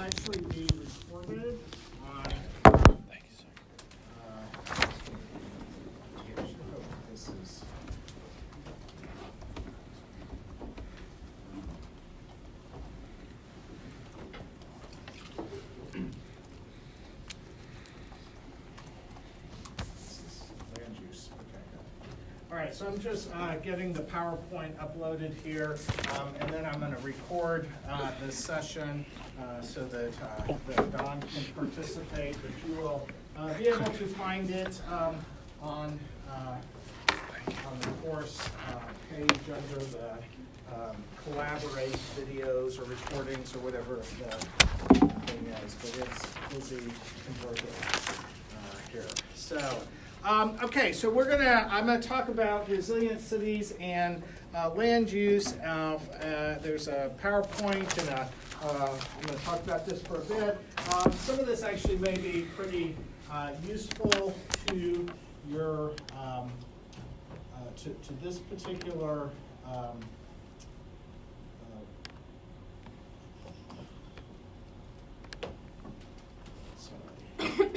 actually be recorded on. Thank you, sir. This is. Land use. Okay, good. All right, so I'm just getting the PowerPoint uploaded here, and then I'm going to record this session so that Don can participate, but you will be able to find it on the course page under the collaborate videos or recordings or whatever the thing is, but it's busy converted here. So, okay, so I'm gonna talk about resilient cities and land use. There's a PowerPoint and I'm gonna talk about this for a bit. Some of this actually may be pretty useful to your to this particular sorry.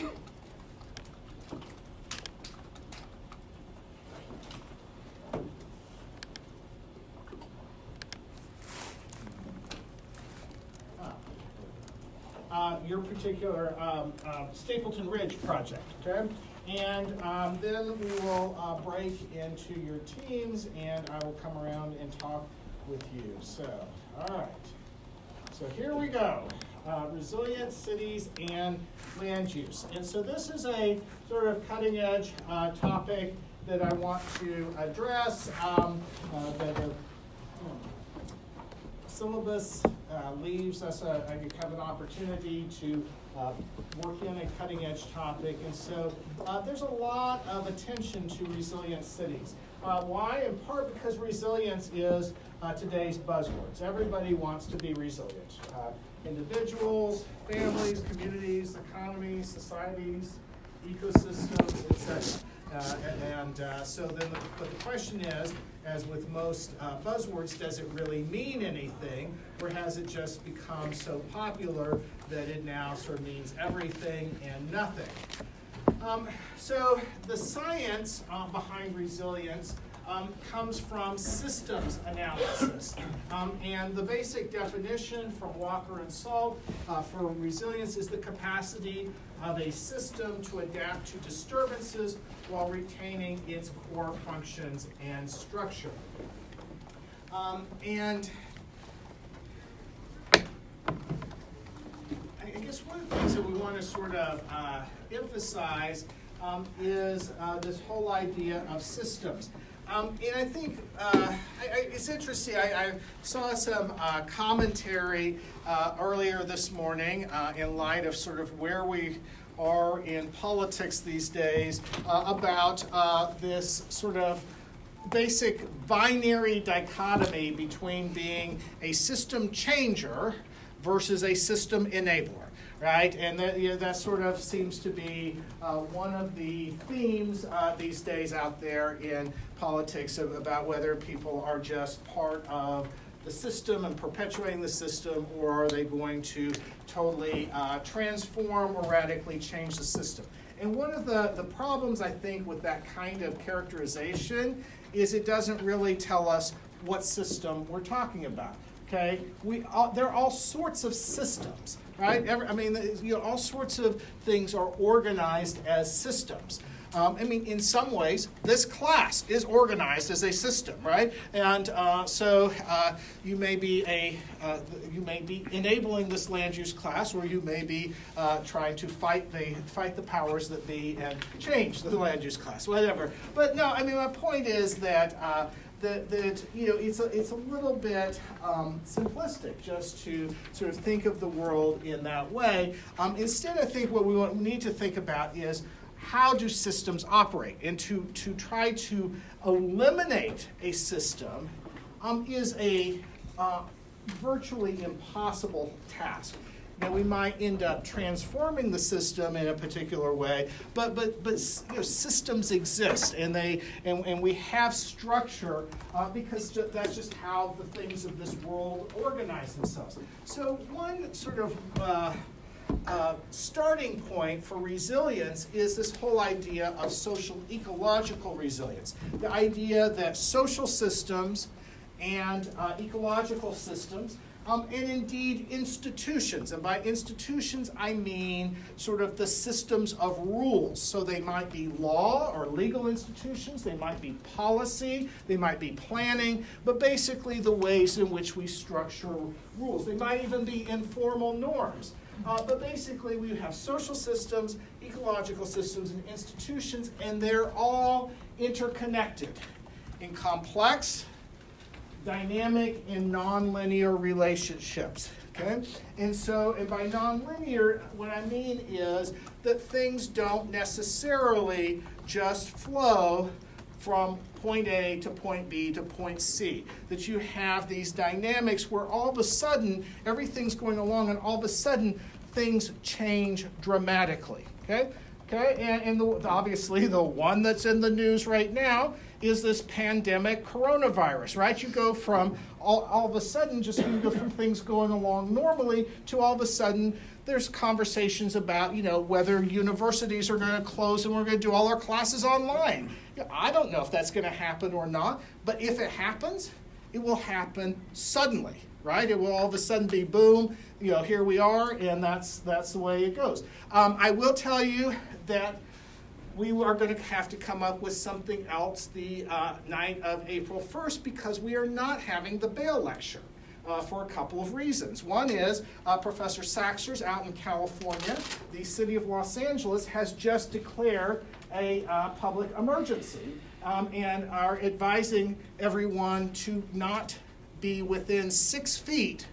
Your particular Stapleton Ridge project, okay? And then we will break into your teams and I will come around and talk with you. So, all right. So here we go. Resilient cities and land use. And so this is a sort of cutting edge topic that I want to address. The syllabus leaves us kind of an opportunity to work in a cutting edge topic. And so there's a lot of attention to resilient cities. Why? In part because resilience is today's buzzwords. Everybody wants to be resilient. Individuals, families, communities, economies, societies, ecosystems, etc. So then but the question is, as with most buzzwords, does it really mean anything, or has it just become so popular that it now sort of means everything and nothing? So the science behind resilience comes from systems analysis. And the basic definition from Walker and Salt for resilience is the capacity of a system to adapt to disturbances while retaining its core functions and structure. And I guess one of the things that we want to sort of emphasize is this whole idea of systems. And I think it's interesting. I saw some commentary earlier this morning in light of sort of where we are in politics these days about this sort of basic binary dichotomy between being a system changer versus a system enabler. Right, and that sort of seems to be one of the themes these days out there in politics about whether people are just part of the system and perpetuating the system, or are they going to totally transform or radically change the system. And one of the problems, I think, with that kind of characterization is it doesn't really tell us what system we're talking about. Okay, there are all sorts of systems, right? All sorts of things are organized as systems. In some ways, this class is organized as a system, right? And so you may be enabling this land use class, or you may be trying to fight the powers that be and change the land use class, whatever. But no, my point is that. It's a little bit simplistic just to sort of think of the world in that way. Instead, I think what we need to think about is how do systems operate, and to try to eliminate a system is a virtually impossible task. Now, we might end up transforming the system in a particular way, but systems exist, and we have structure because that's just how the things of this world organize themselves. So one sort of starting point for resilience is this whole idea of social ecological resilience. The idea that social systems and ecological systems, and indeed institutions, and by institutions I mean sort of the systems of rules. So they might be law or legal institutions, they might be policy, they might be planning, but basically the ways in which we structure rules. They might even be informal norms. But basically we have social systems, ecological systems, and institutions, and they're all interconnected in complex, dynamic, and nonlinear relationships. Okay? And by nonlinear, what I mean is that things don't necessarily just flow from point A to point B to point C. That you have these dynamics where all of a sudden everything's going along and all of a sudden things change dramatically. Okay? And obviously the one that's in the news right now is this pandemic coronavirus, right? You go from all of a sudden, you go from things going along normally to all of a sudden there's conversations about, whether universities are going to close and we're going to do all our classes online. I don't know if that's going to happen or not, but if it happens, it will happen suddenly, right? It will all of a sudden be boom, here we are, and that's the way it goes. I will tell you that we are going to have to come up with something else the night of April 1st because we are not having the Bail Lecture for a couple of reasons. One is Professor Saxers out in California, the city of Los Angeles has just declared a public emergency and are advising everyone to not be within 6 feet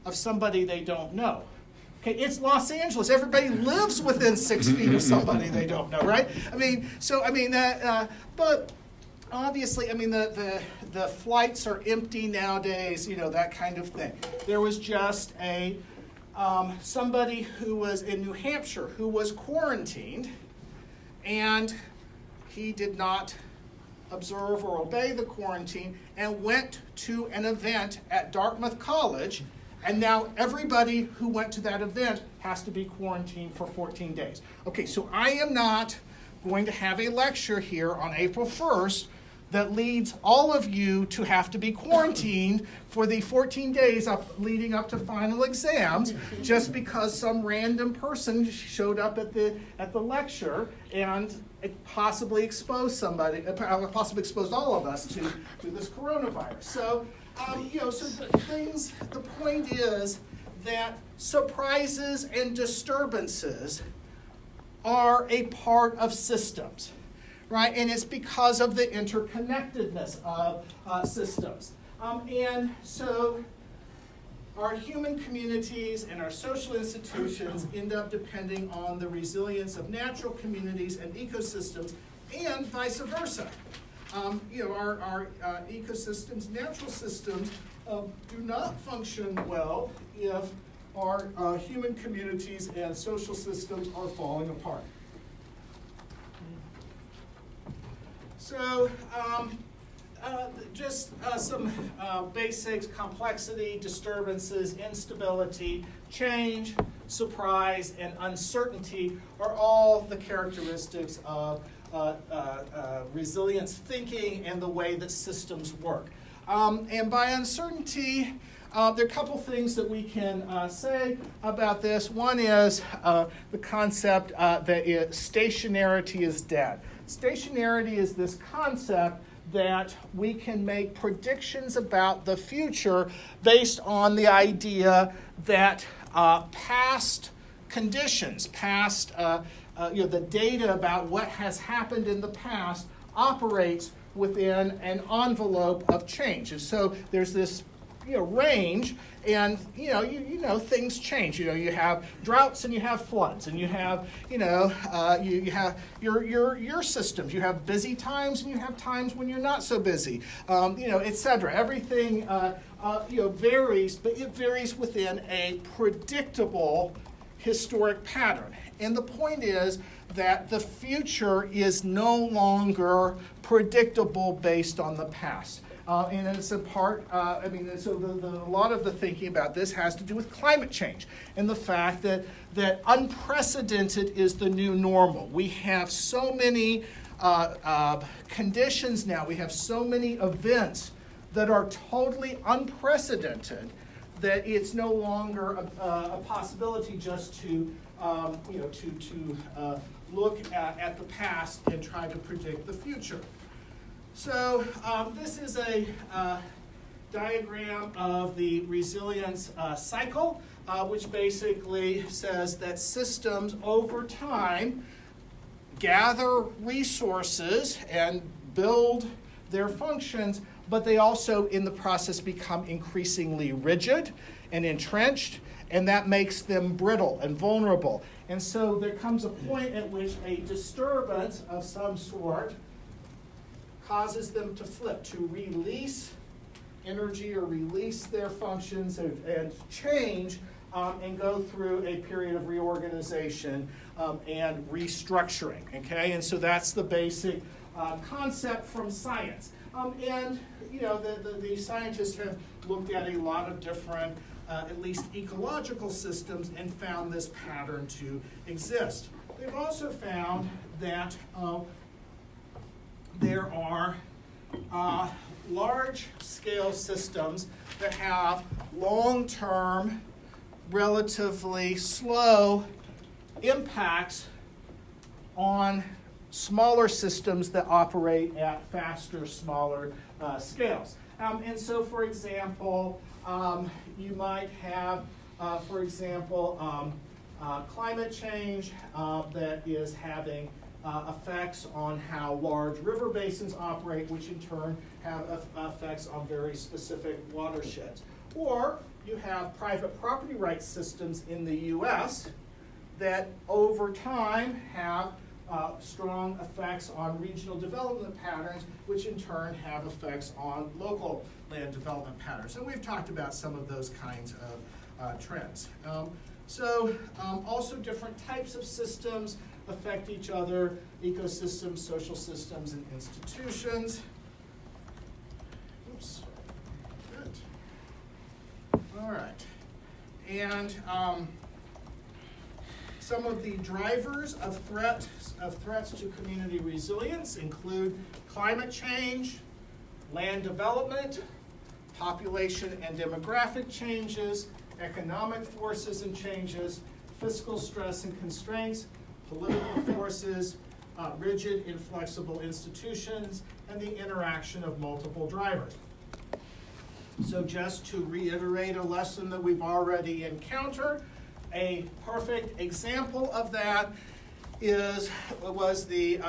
of somebody they don't know. Okay, it's Los Angeles. Everybody lives within 6 feet of somebody they don't know, right? But obviously, the flights are empty nowadays, that kind of thing. There was just somebody who was in New Hampshire who was quarantined, and he did not observe or obey the quarantine and went to an event at Dartmouth College. And now everybody who went to that event has to be quarantined for 14 days. Okay, so I am not going to have a lecture here on April 1st that leads all of you to have to be quarantined for the 14 days leading up to final exams just because some random person showed up at the lecture and it possibly exposed all of us to this coronavirus. So the point is that surprises and disturbances are a part of systems, right? And it's because of the interconnectedness of systems. And so our human communities and our social institutions end up depending on the resilience of natural communities and ecosystems and vice versa. Our ecosystems, natural systems, do not function well if our human communities and social systems are falling apart. So, just some basics: complexity, disturbances, instability, change, surprise, and uncertainty are all the characteristics of resilience thinking and the way that systems work. And by uncertainty, there are a couple things that we can say about this. One is the concept that stationarity is dead. Stationarity is this concept that we can make predictions about the future based on the idea that past conditions, the data about what has happened in the past operates within an envelope of change. And so there's this range, and things change. You have droughts and you have floods, and you have you have your systems. You have busy times and you have times when you're not so busy, etc. Everything varies, but it varies within a predictable historic pattern. And the point is that the future is no longer predictable based on the past. And it's in part, so a lot of the thinking about this has to do with climate change and the fact that unprecedented is the new normal. We have so many conditions now, we have so many events that are totally unprecedented that it's no longer a possibility just to look at the past and try to predict the future. So this is a diagram of the resilience cycle, which basically says that systems over time gather resources and build their functions, but they also in the process become increasingly rigid and entrenched, and that makes them brittle and vulnerable. And so there comes a point at which a disturbance of some sort causes them to flip, to release energy or release their functions and change and go through a period of reorganization and restructuring, okay? And so that's the basic concept from science. And, the scientists have looked at a lot of different, at least ecological systems and found this pattern to exist. They've also found that there are large-scale systems that have long-term, relatively slow impacts on smaller systems that operate at faster, smaller scales. And so, for example, you might have, climate change that is having effects on how large river basins operate, which in turn have effects on very specific watersheds. Or you have private property rights systems in the U.S. that over time have strong effects on regional development patterns, which in turn have effects on local land development patterns. And we've talked about some of those kinds of trends. Also different types of systems affect each other: ecosystems, social systems, and institutions. Oops. Good. All right. And some of the drivers of threats to community resilience include climate change, land development, population and demographic changes, economic forces and changes, fiscal stress and constraints, political forces, rigid, inflexible institutions, and the interaction of multiple drivers. So just to reiterate a lesson that we've already encountered, a perfect example of that was the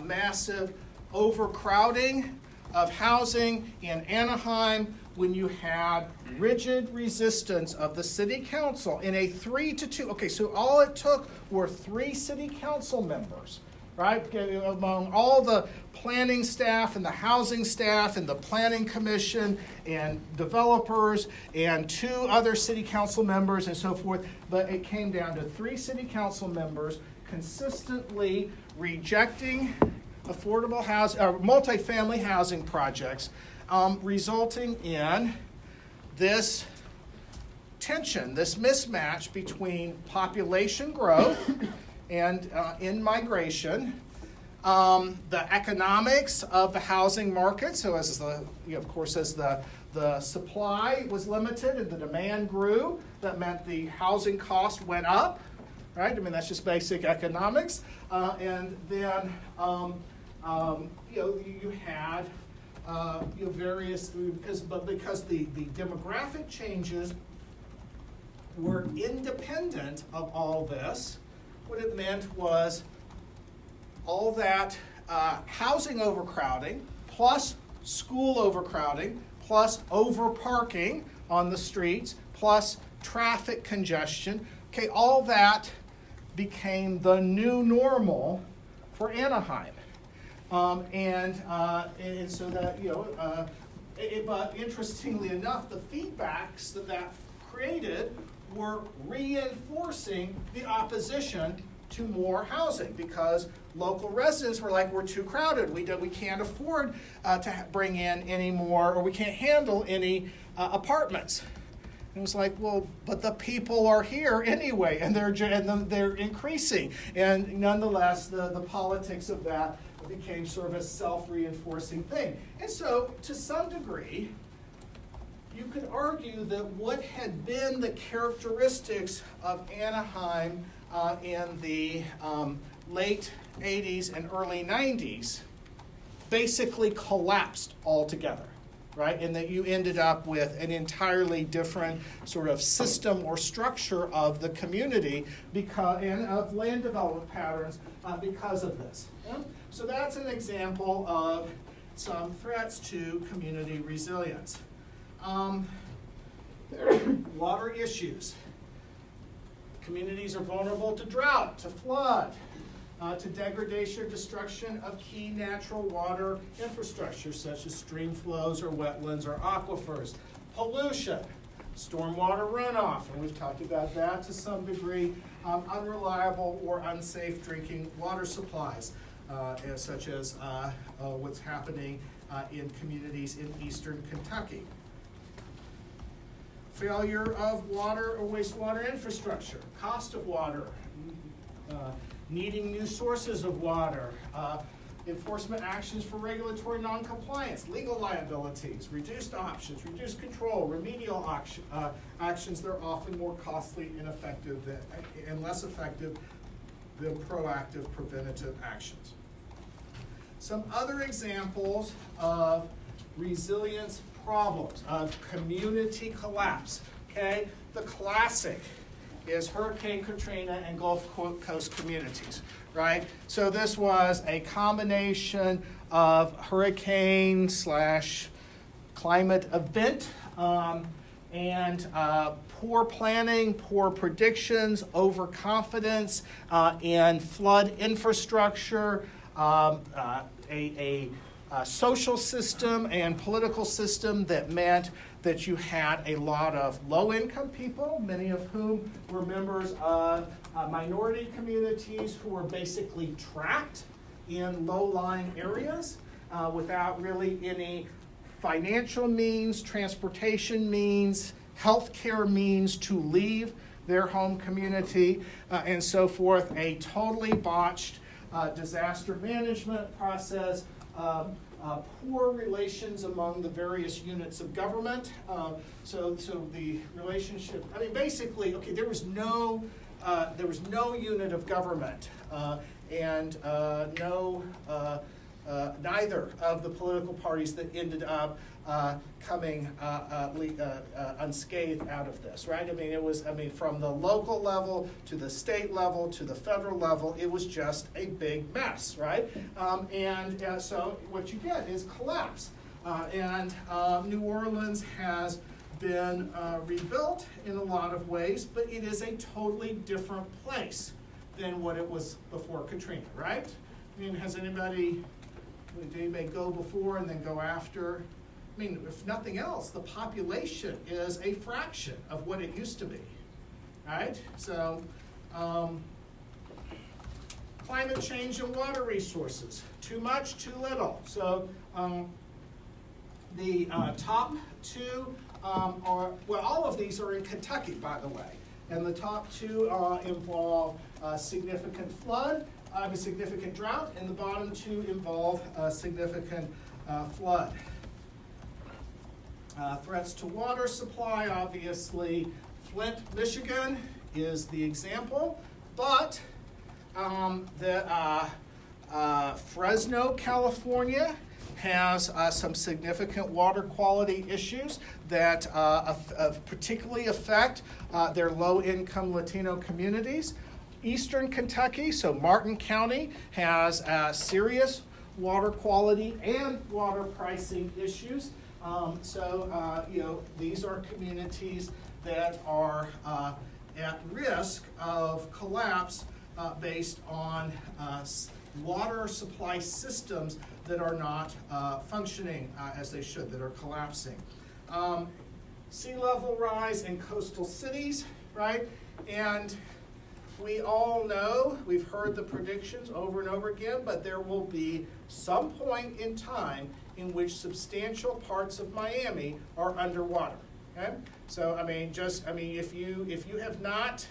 massive overcrowding of housing in Anaheim when you had rigid resistance of the city council in a 3-2. Okay, so all it took were 3 city council members, right? Among all the planning staff and the housing staff and the planning commission and developers and 2 other city council members and so forth. But it came down to 3 city council members consistently rejecting affordable housing or multifamily housing projects, resulting in this tension, this mismatch between population growth and in-migration, the economics of the housing market. So as the supply was limited and the demand grew, that meant the housing cost went up, right? I mean, that's just basic economics. And then you had various, because the demographic changes were independent of all this. What it meant was all that housing overcrowding, plus school overcrowding, plus overparking on the streets, plus traffic congestion. Okay, all that became the new normal for Anaheim. And so that, But interestingly enough, the feedbacks that created were reinforcing the opposition to more housing, because local residents were like, we're too crowded. We can't afford to bring in any more, or we can't handle any apartments. And it was like, well, but the people are here anyway, and they're increasing. And nonetheless, the politics of that became sort of a self-reinforcing thing. And so, to some degree, you could argue that what had been the characteristics of Anaheim in the late 80s and early 90s basically collapsed altogether, right? And that you ended up with an entirely different sort of system or structure of the community and of land development patterns because of this. Yeah? So that's an example of some threats to community resilience. Water issues. Communities are vulnerable to drought, to flood, to degradation or destruction of key natural water infrastructure, such as stream flows or wetlands or aquifers. Pollution, stormwater runoff, and we've talked about that to some degree. Unreliable or unsafe drinking water supplies, such as what's happening in communities in eastern Kentucky. Failure of water or wastewater infrastructure, cost of water, needing new sources of water, enforcement actions for regulatory noncompliance, legal liabilities, reduced options, reduced control, remedial actions that are often more costly and less effective than proactive preventative actions. Some other examples of resilience problems, of community collapse, okay? The classic is Hurricane Katrina and Gulf Coast communities, right? So this was a combination of hurricane / climate event and poor planning, poor predictions, overconfidence in flood infrastructure, a social system and political system that meant that you had a lot of low-income people, many of whom were members of minority communities who were basically trapped in low-lying areas without really any financial means, transportation means, healthcare means to leave their home community, and so forth. A totally botched disaster management process, poor relations among the various units of government. So the relationship, I mean, basically, okay, there was no unit of government, and neither of the political parties that ended up coming unscathed out of this, right? I mean, from the local level to the state level to the federal level, it was just a big mess, right? So what you get is collapse. New Orleans has been rebuilt in a lot of ways, but it is a totally different place than what it was before Katrina, right? I mean, did anybody go before and then go after? I mean, if nothing else, the population is a fraction of what it used to be, right? So, climate change and water resources, too much, too little. So, the top two are, well, all of these are in Kentucky, by the way. And the top two involve significant flood, a significant drought, and the bottom two involve significant flood. Threats to water supply, obviously, Flint, Michigan is the example, but Fresno, California has some significant water quality issues that particularly affect their low-income Latino communities. Eastern Kentucky, so Martin County, has serious water quality and water pricing issues. These are communities that are at risk of collapse based on water supply systems that are not functioning as they should, that are collapsing. Sea level rise in coastal cities, right? And we all know, we've heard the predictions over and over again, but there will be some point in time in which substantial parts of Miami are underwater. Okay? So if you have not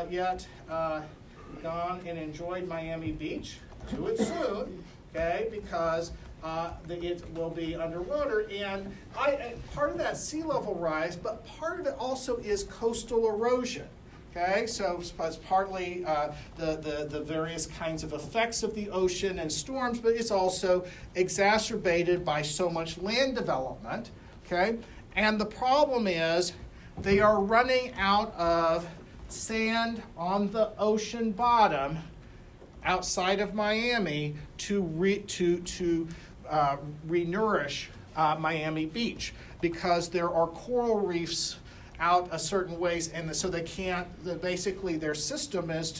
yet gone and enjoyed Miami Beach, do it soon, okay? Because it will be underwater, and part of that sea level rise, but part of it also is coastal erosion. Okay, so it's partly the various kinds of effects of the ocean and storms, but it's also exacerbated by so much land development. Okay, and the problem is they are running out of sand on the ocean bottom outside of Miami to re-nourish Miami Beach, because there are coral reefs out a certain ways, and so they can't. Basically, their system is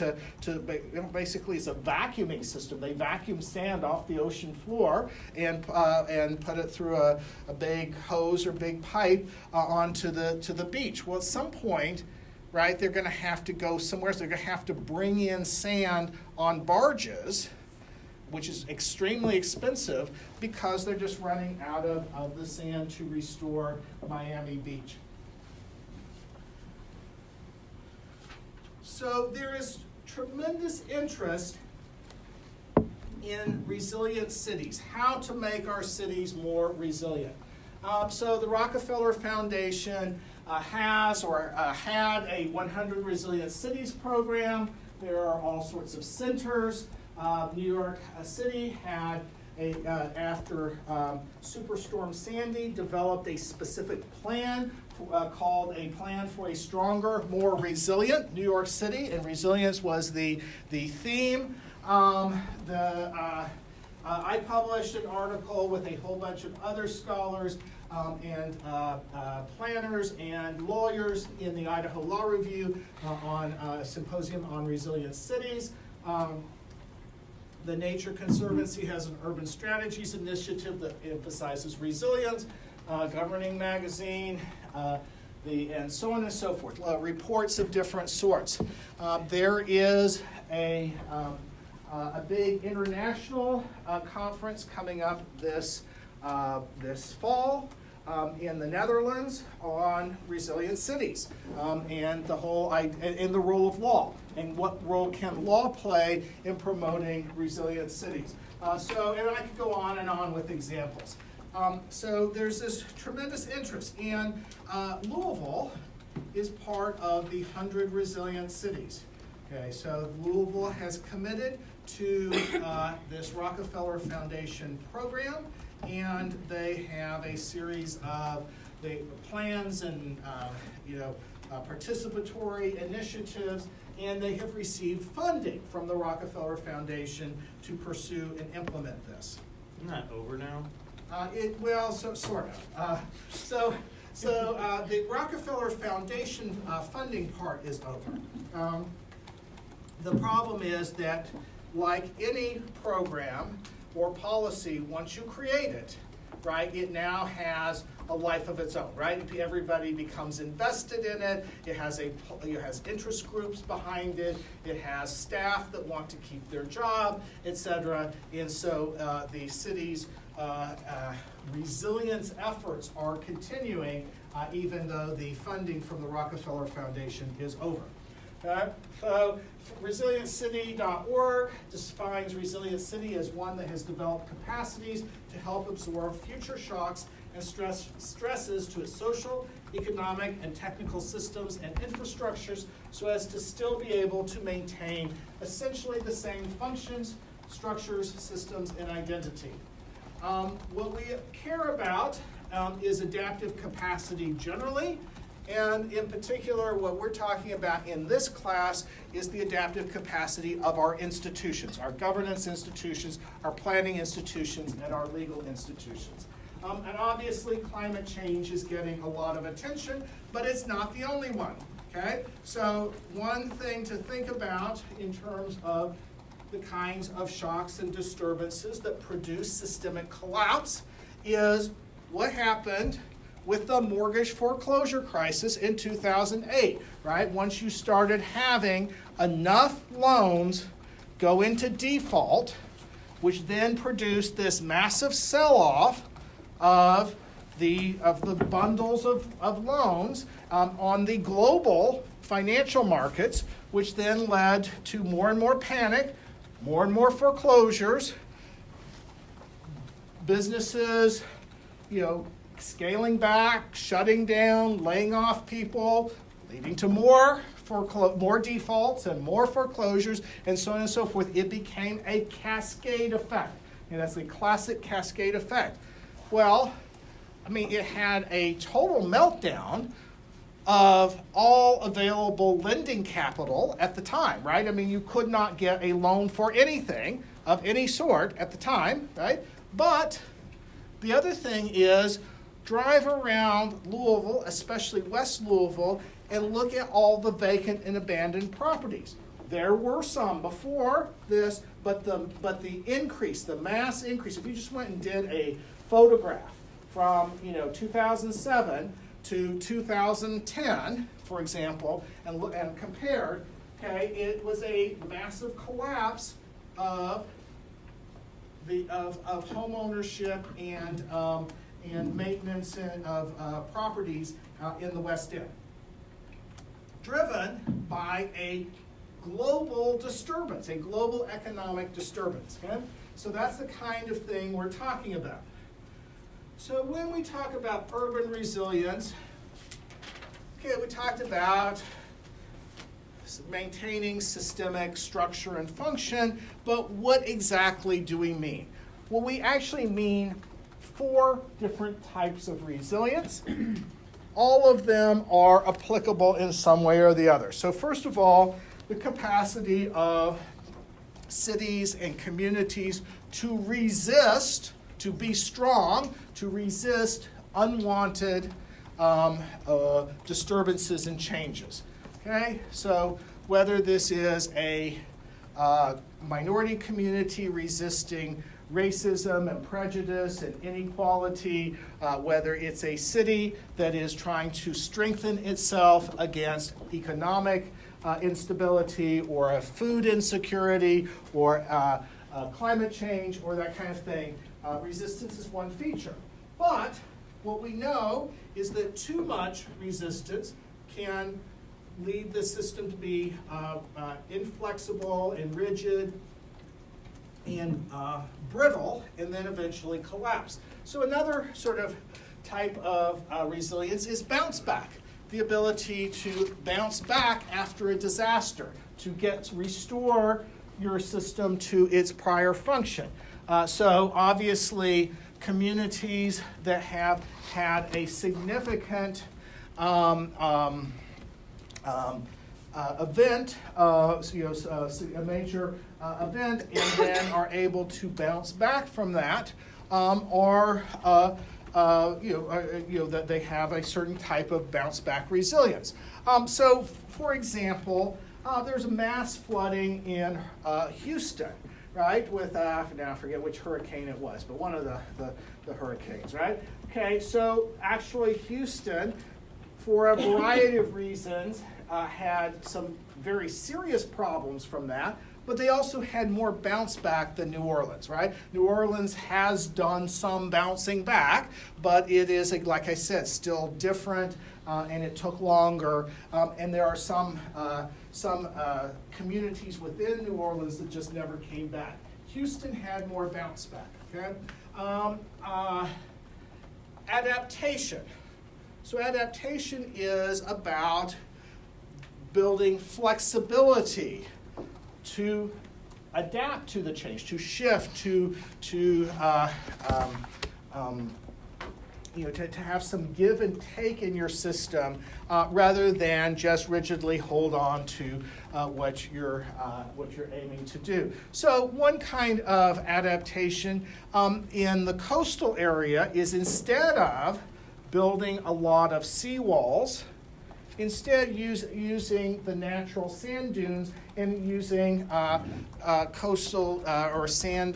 basically it's a vacuuming system. They vacuum sand off the ocean floor and put it through a big hose or big pipe onto the beach. Well, at some point, right, they're going to have to go somewhere. So they're going to have to bring in sand on barges, which is extremely expensive because they're just running out of the sand to restore Miami Beach. So there is tremendous interest in resilient cities, how to make our cities more resilient. So the Rockefeller Foundation has or had a 100 Resilient Cities program. There are all sorts of centers. New York City had, after Superstorm Sandy, developed a specific plan called a Plan for a Stronger, More Resilient New York City, and resilience was the theme. I published an article with a whole bunch of other scholars and planners and lawyers in the Idaho Law Review on a symposium on resilient cities. The Nature Conservancy has an urban strategies initiative that emphasizes resilience. Governing magazine, and so on and so forth. Reports of different sorts. There is a big international conference coming up this fall in the Netherlands on resilient cities and the whole and the role of law and what role can law play in promoting resilient cities. And I could go on and on with examples. So there's this tremendous interest, and Louisville is part of the 100 Resilient Cities. Okay, so Louisville has committed to this Rockefeller Foundation program, and they have a series of plans and participatory initiatives, and they have received funding from the Rockefeller Foundation to pursue and implement this. Isn't that over now? Sort of. So the Rockefeller Foundation funding part is over. The problem is that, like any program or policy, once you create it, right, it now has a life of its own, right? Everybody becomes invested in it. It has interest groups behind it. It has staff that want to keep their job, etc. And so the city's resilience efforts are continuing, even though the funding from the Rockefeller Foundation is over. So resilientcity.org defines resilient city as one that has developed capacities to help absorb future shocks and stresses to its social, economic, and technical systems and infrastructures so as to still be able to maintain essentially the same functions, structures, systems, and identity. What we care about is adaptive capacity generally, and in particular, what we're talking about in this class is the adaptive capacity of our institutions, our governance institutions, our planning institutions, and our legal institutions. And obviously, climate change is getting a lot of attention, but it's not the only one, okay? So one thing to think about in terms of the kinds of shocks and disturbances that produce systemic collapse is what happened with the mortgage foreclosure crisis in 2008, right? Once you started having enough loans go into default, which then produced this massive sell-off of the bundles of loans on the global financial markets, which then led to more and more panic, more and more foreclosures, businesses, scaling back, shutting down, laying off people, leading to more defaults and more foreclosures, and so on and so forth. It became a cascade effect. And that's the classic cascade effect. Well, it had a total meltdown of all available lending capital at the time, right? You could not get a loan for anything of any sort at the time, right? But the other thing is, drive around Louisville, especially West Louisville, and look at all the vacant and abandoned properties. There were some before this, but the increase, the mass increase, if you just went and did a photograph from 2007 to 2010, for example, and compared, okay, it was a massive collapse of home ownership and maintenance of properties in the West End, driven by a global disturbance, a global economic disturbance. Okay? So that's the kind of thing we're talking about. So when we talk about urban resilience, okay, we talked about maintaining systemic structure and function, but what exactly do we mean? Well, we actually mean 4 different types of resilience. All of them are applicable in some way or the other. So first of all, the capacity of cities and communities to resist, to be strong, to resist unwanted disturbances and changes. Okay, so whether this is a minority community resisting racism and prejudice and inequality, whether it's a city that is trying to strengthen itself against economic instability or a food insecurity or climate change or that kind of thing, resistance is one feature. But what we know is that too much resistance can lead the system to be inflexible and rigid and brittle, and then eventually collapse. So another sort of type of resilience is bounce back, the ability to bounce back after a disaster, to restore your system to its prior function. So obviously, communities that have had a significant event, a major event, and then are able to bounce back from that, that they have a certain type of bounce back resilience. So, for example, there's a mass flooding in Houston, right? With now I forget which hurricane it was, but one of the hurricanes, right? Okay, so actually Houston, for a variety of reasons, had some very serious problems from that, but they also had more bounce back than New Orleans, right? New Orleans has done some bouncing back, but it is, like I said, still different, and it took longer, and there are some communities within New Orleans that just never came back. Houston had more bounce back, okay? Adaptation. So adaptation is about building flexibility to adapt to the change, to shift, to have some give and take in your system, rather than just rigidly hold on to what you're aiming to do. So one kind of adaptation in the coastal area is, instead of building a lot of seawalls instead using the natural sand dunes and using coastal or sand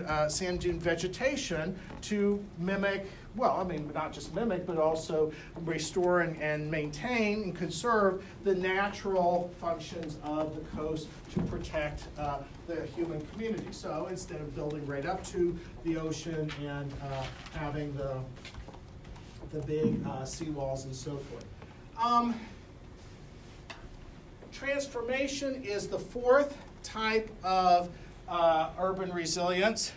dune vegetation to mimic, well, I mean, not just mimic, but also restore and maintain and conserve the natural functions of the coast to protect the human community. So instead of building right up to the ocean and having the big seawalls and so forth. Transformation is the fourth type of urban resilience.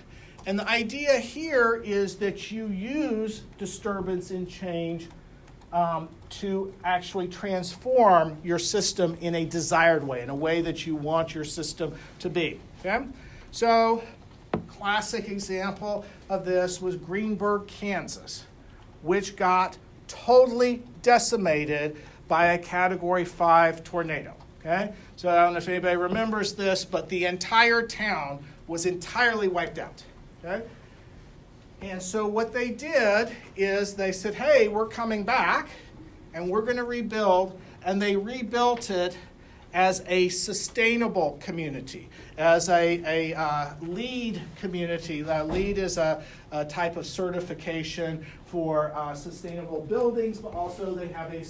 And the idea here is that you use disturbance and change to actually transform your system in a desired way, in a way that you want your system to be. Okay? So, classic example of this was Greenburgh, Kansas, which got totally decimated by a Category 5 tornado. Okay? So I don't know if anybody remembers this, but the entire town was entirely wiped out. Okay? And so what they did is they said, hey, we're coming back and we're going to rebuild. And they rebuilt it as a sustainable community, as a LEED community. LEED is a type of certification for sustainable buildings, but also they have a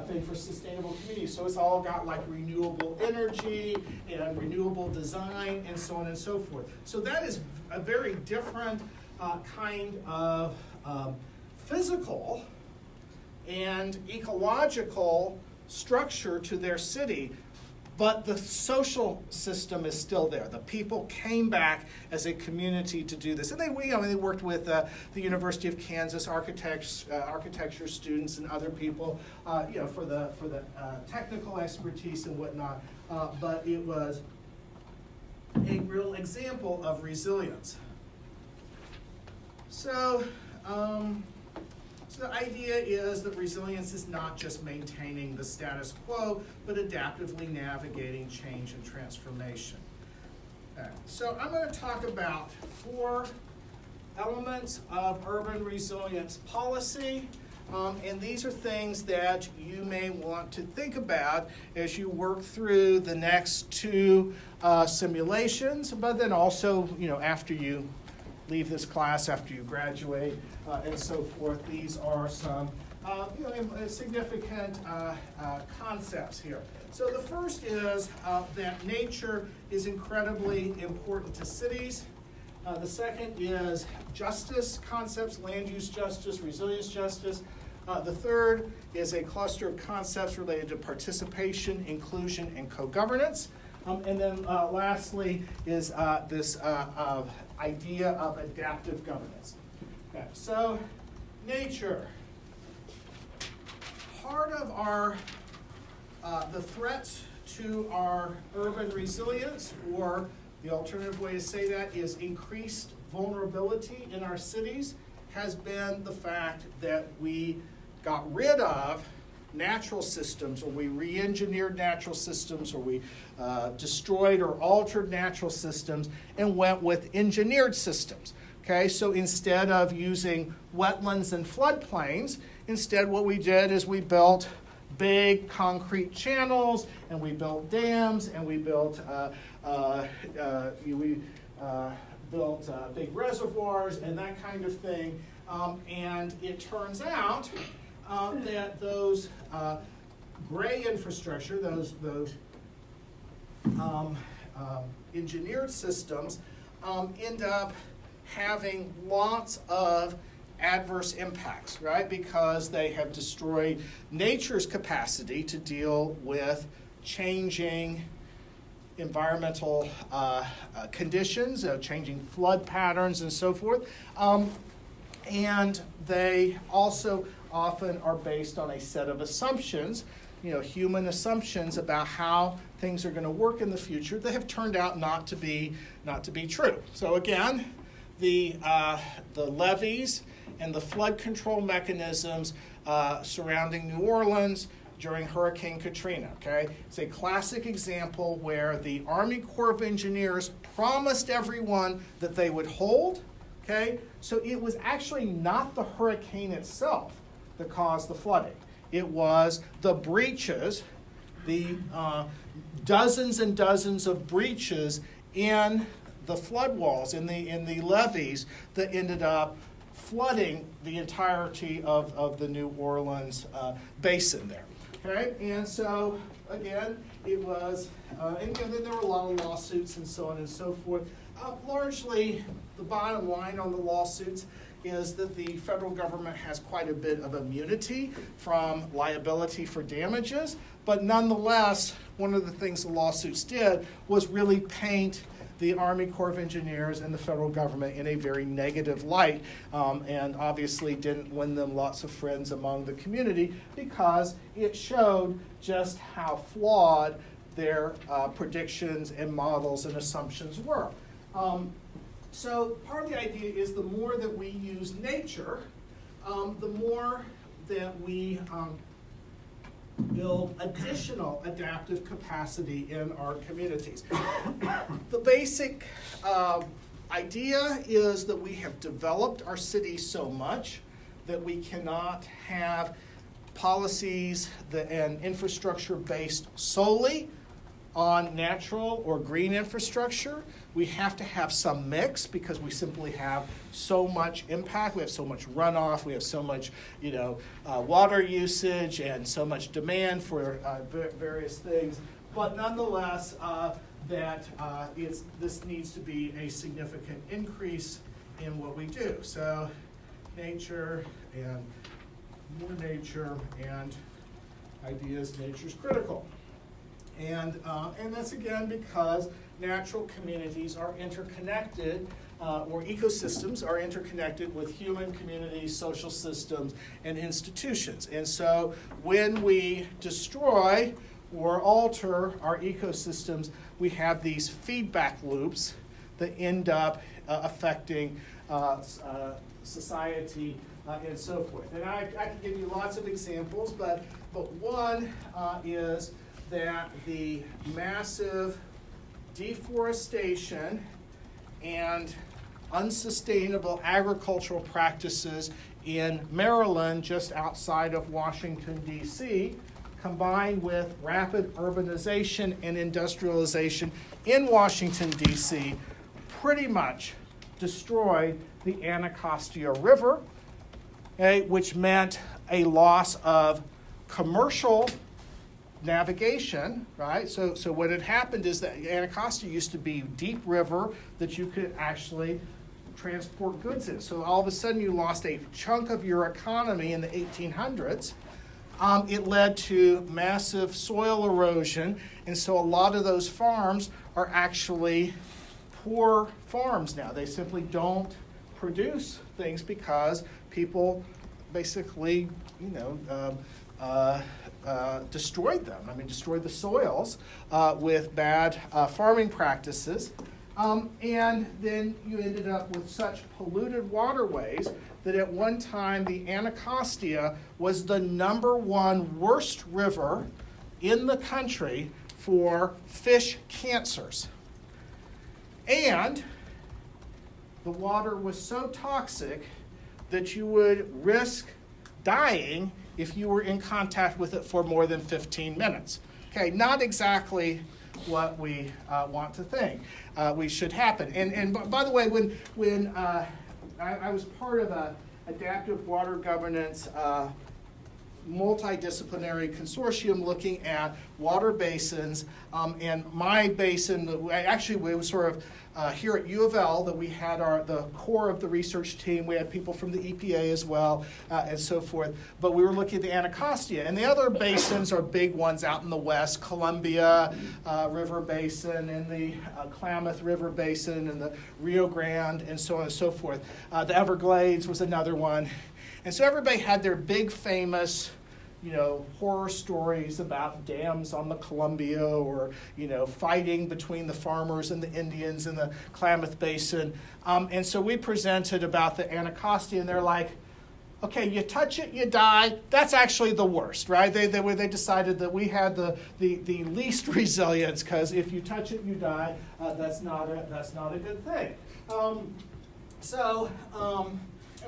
thing for sustainable communities. So it's all got like renewable energy and renewable design and so on and so forth. So that is a very different kind of physical and ecological structure to their city, but the social system is still there. The people came back as a community to do this, and they worked with the University of Kansas architecture students and other people, for the technical expertise and whatnot. But it was a real example of resilience. So the idea is that resilience is not just maintaining the status quo, but adaptively navigating change and transformation. Okay. So I'm going to talk about 4 elements of urban resilience policy. And these are things that you may want to think about as you work through the next 2 simulations, but then also, after you leave this class, after you graduate, and so forth. These are some significant concepts here. So the first is that nature is incredibly important to cities. The second is justice concepts, land use justice, resilience justice. The third is a cluster of concepts related to participation, inclusion, and co-governance. And then lastly is this idea of adaptive governance. Okay, so nature. Part of our the threats to our urban resilience, or the alternative way to say that is increased vulnerability in our cities, has been the fact that we got rid of natural systems, or we re-engineered natural systems, or we destroyed or altered natural systems and went with engineered systems. Okay, so instead of using wetlands and floodplains, instead what we did is we built big concrete channels, and we built dams, and we built big reservoirs and that kind of thing. And it turns out that those gray infrastructure, those engineered systems, end up having lots of adverse impacts, right? Because they have destroyed nature's capacity to deal with changing environmental conditions, changing flood patterns and so forth. And they also often are based on a set of assumptions, human assumptions about how things are going to work in the future that have turned out not to be true. So again, the levees and the flood control mechanisms surrounding New Orleans during Hurricane Katrina. Okay, it's a classic example where the Army Corps of Engineers promised everyone that they would hold. Okay, so it was actually not the hurricane itself that caused the flooding. it was the breaches, the dozens and dozens of breaches in the flood walls, in the levees that ended up flooding the entirety of the New Orleans basin there. Okay, and so again, it was, and then there were a lot of lawsuits and so on and so forth. Largely, the bottom line on the lawsuits is that the federal government has quite a bit of immunity from liability for damages, but nonetheless, one of the things the lawsuits did was really paint the Army Corps of Engineers and the federal government in a very negative light, and obviously didn't win them lots of friends among the community because it showed just how flawed their predictions and models and assumptions were. So part of the idea is the more that we use nature, the more that we build additional adaptive capacity in our communities. The basic idea is that we have developed our cities so much that we cannot have policies and infrastructure based solely on natural or green infrastructure. We have to have some mix because we simply have so much impact. We have so much runoff. We have so much, water usage and so much demand for various things. But nonetheless, this needs to be a significant increase in what we do. So, nature and more nature and ideas. Nature's critical. And that's again because natural communities are interconnected, or ecosystems are interconnected with human communities, social systems, and institutions. And so when we destroy or alter our ecosystems, we have these feedback loops that end up affecting society and so forth. And I can give you lots of examples, but one is that the massive deforestation and unsustainable agricultural practices in Maryland, just outside of Washington, D.C., combined with rapid urbanization and industrialization in Washington, D.C., pretty much destroyed the Anacostia River, which meant a loss of commercial navigation, right? So what had happened is that Anacostia used to be a deep river that you could actually transport goods in. So all of a sudden you lost a chunk of your economy in the 1800s. It led to massive soil erosion, and so a lot of those farms are actually poor farms now. They simply don't produce things because people basically, destroyed them. Destroyed the soils with bad farming practices. And then you ended up with such polluted waterways that at one time the Anacostia was the #1 worst river in the country for fish cancers. And the water was so toxic that you would risk dying if you were in contact with it for more than 15 minutes. Okay, not exactly what we want to think we should happen. And by the way, when I was part of a adaptive water governance multidisciplinary consortium looking at water basins, and my basin, actually we was sort of here at U of L that we had the core of the research team. We had people from the EPA as well, and so forth. But we were looking at the Anacostia, and the other basins are big ones out in the west: Columbia River Basin, and the Klamath River Basin, and the Rio Grande, and so on and so forth. The Everglades was another one, and so everybody had their big famous horror stories about dams on the Columbia, or, fighting between the farmers and the Indians in the Klamath Basin. And so we presented about the Anacostia, and they're like, okay, you touch it, you die. That's actually the worst, right? They decided that we had the least resilience, because if you touch it, you die. That's not a good thing. And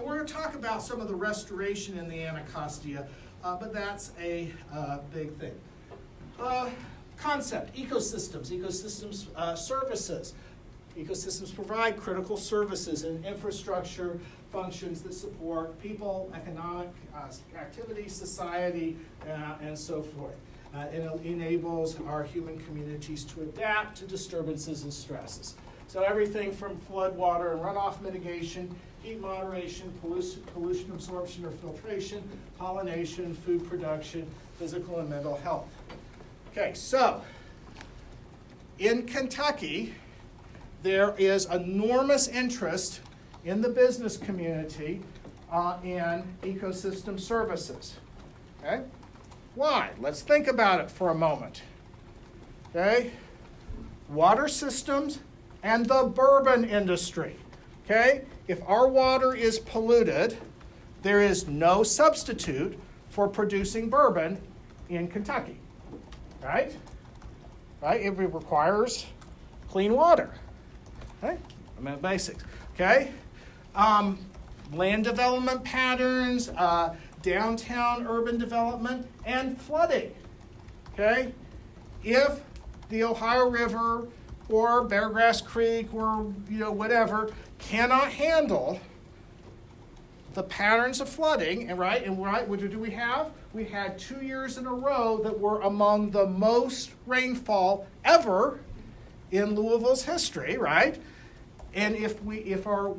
we're going to talk about some of the restoration in the Anacostia. but that's a big thing. Concept, ecosystems, services. Ecosystems provide critical services and infrastructure functions that support people, economic activity, society, and so forth. It enables our human communities to adapt to disturbances and stresses. So everything from flood water and runoff mitigation, heat moderation, pollution absorption or filtration, pollination, food production, physical and mental health. Okay, so in Kentucky, there is enormous interest in the business community in ecosystem services. Okay? Why? Let's think about it for a moment. Okay? Water systems and the bourbon industry. Okay? If our water is polluted, there is no substitute for producing bourbon in Kentucky. Right? Right? It requires clean water. Okay? I mean, basics. Okay? Land development patterns, downtown urban development, and flooding. Okay? If the Ohio River or Beargrass Creek or whatever cannot handle the patterns of flooding, and what do we have? We had 2 years in a row that were among the most rainfall ever in Louisville's history, right? And if our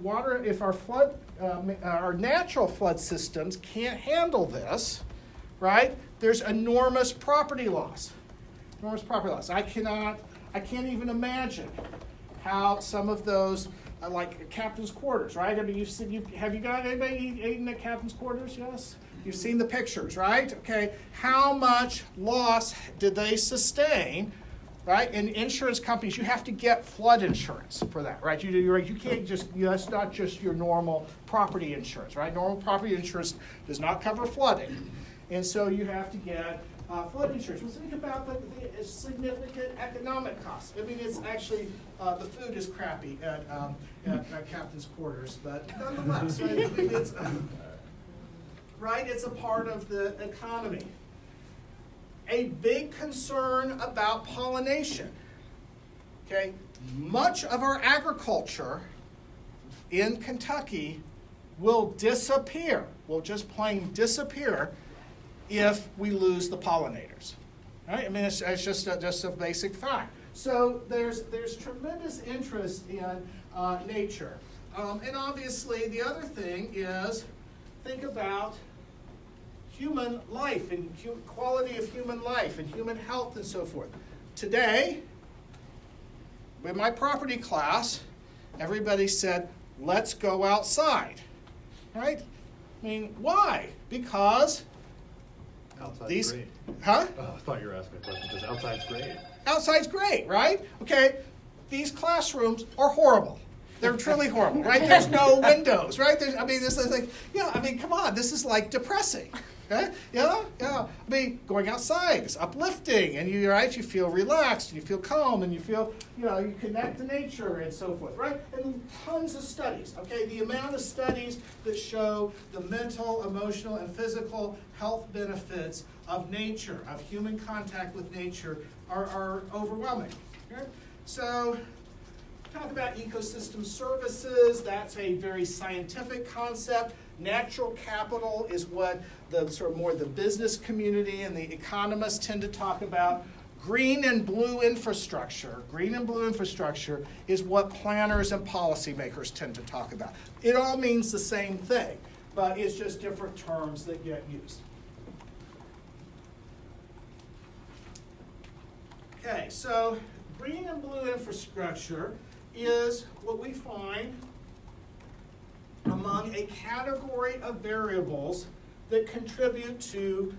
natural flood systems can't handle this, right? There's enormous property loss. I can't even imagine how some of those, like captain's quarters, right? I mean, have you got anybody eaten at captain's quarters? Yes. You've seen the pictures, right? Okay. How much loss did they sustain? Right? And insurance companies, you have to get flood insurance for that, right? You can't just, that's not just your normal property insurance, right? Normal property insurance does not cover flooding. And so you have to get flood insurance. Well, think about the significant economic costs. I mean, it's actually, the food is crappy at captain's quarters, but nonetheless, right? I mean, it's a part of the economy. A big concern about pollination. Okay, much of our agriculture in Kentucky will disappear, will just plain disappear if we lose the pollinators. Right? I mean, it's just a basic fact. So there's tremendous interest in nature. And obviously the other thing is, think about human life and quality of human life and human health and so forth. Today, in my property class, everybody said, let's go outside. Right? I mean, why? Because outside's great. Huh? Oh, I thought you were asking a question because outside's great. Outside's great, right? Okay, these classrooms are horrible. They're truly horrible, right? There's no windows, right? This is like, come on, this is like depressing. Okay? Yeah. I mean, going outside is uplifting, and you feel relaxed, and you feel calm, and you feel, you connect to nature and so forth, right? And tons of studies, okay? The amount of studies that show the mental, emotional, and physical health benefits of nature, of human contact with nature, are overwhelming. Okay? So, talk about ecosystem services. That's a very scientific concept. Natural capital is what the sort of more the business community and the economists tend to talk about. Green and blue infrastructure is what planners and policymakers tend to talk about. It all means the same thing, but it's just different terms that get used. Okay, so green and blue infrastructure is what we find among a category of variables that contribute to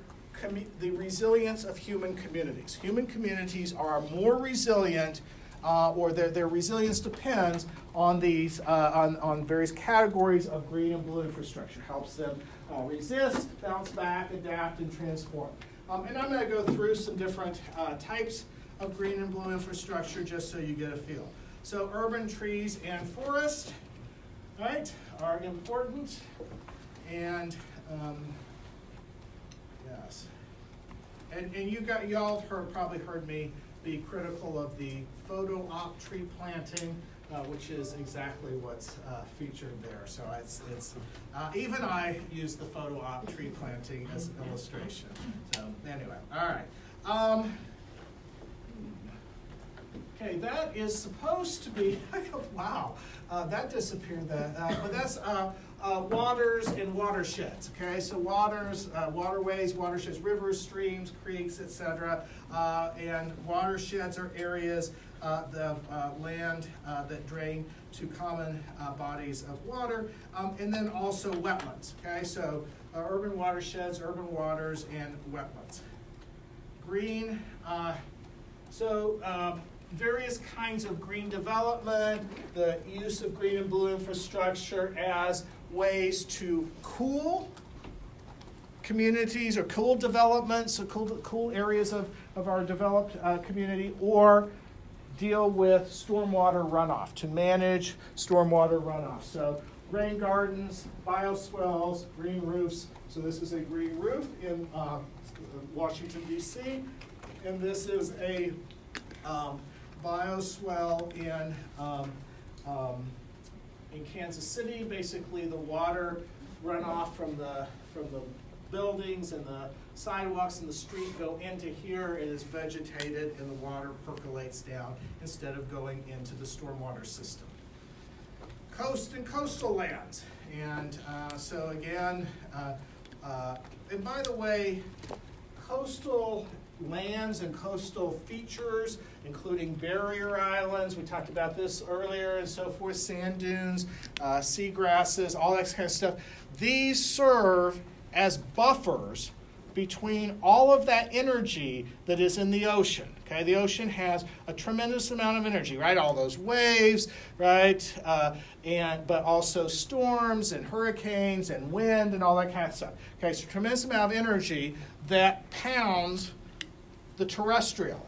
the resilience of human communities. Human communities are more resilient, or their resilience depends on these on various categories of green and blue infrastructure. Helps them resist, bounce back, adapt, and transform. And I'm going to go through some different types of green and blue infrastructure just so you get a feel. So urban trees and forests, right, are important, and Yes. And y'all have probably heard me be critical of the photo op tree planting, which is exactly what's featured there. So it's even I use the photo op tree planting as an illustration. So anyway, all right. Okay, that is supposed to be, wow, that disappeared. But that's waters and watersheds, okay? So waters, waterways, watersheds, rivers, streams, creeks, etc. And watersheds are areas of land that drain to common bodies of water. And then also wetlands, okay? So urban watersheds, urban waters, and wetlands. Green, various kinds of green development, the use of green and blue infrastructure as ways to cool communities or cool developments, so cool areas of our developed community, or deal with stormwater runoff, to manage stormwater runoff. So rain gardens, bioswales, green roofs. So this is a green roof in Washington, D.C., and this is a bioswale in Kansas City. Basically, the water runoff from the buildings and the sidewalks and the street go into here. It is vegetated, and the water percolates down instead of going into the stormwater system. Coast and coastal lands, and so again, and by the way, coastal lands and coastal features, including barrier islands, we talked about this earlier, and so forth, sand dunes, seagrasses, all that kind of stuff. These serve as buffers between all of that energy that is in the ocean. Okay, the ocean has a tremendous amount of energy, right? All those waves, right? But also storms and hurricanes and wind and all that kind of stuff. Okay, so tremendous amount of energy that pounds the terrestrial,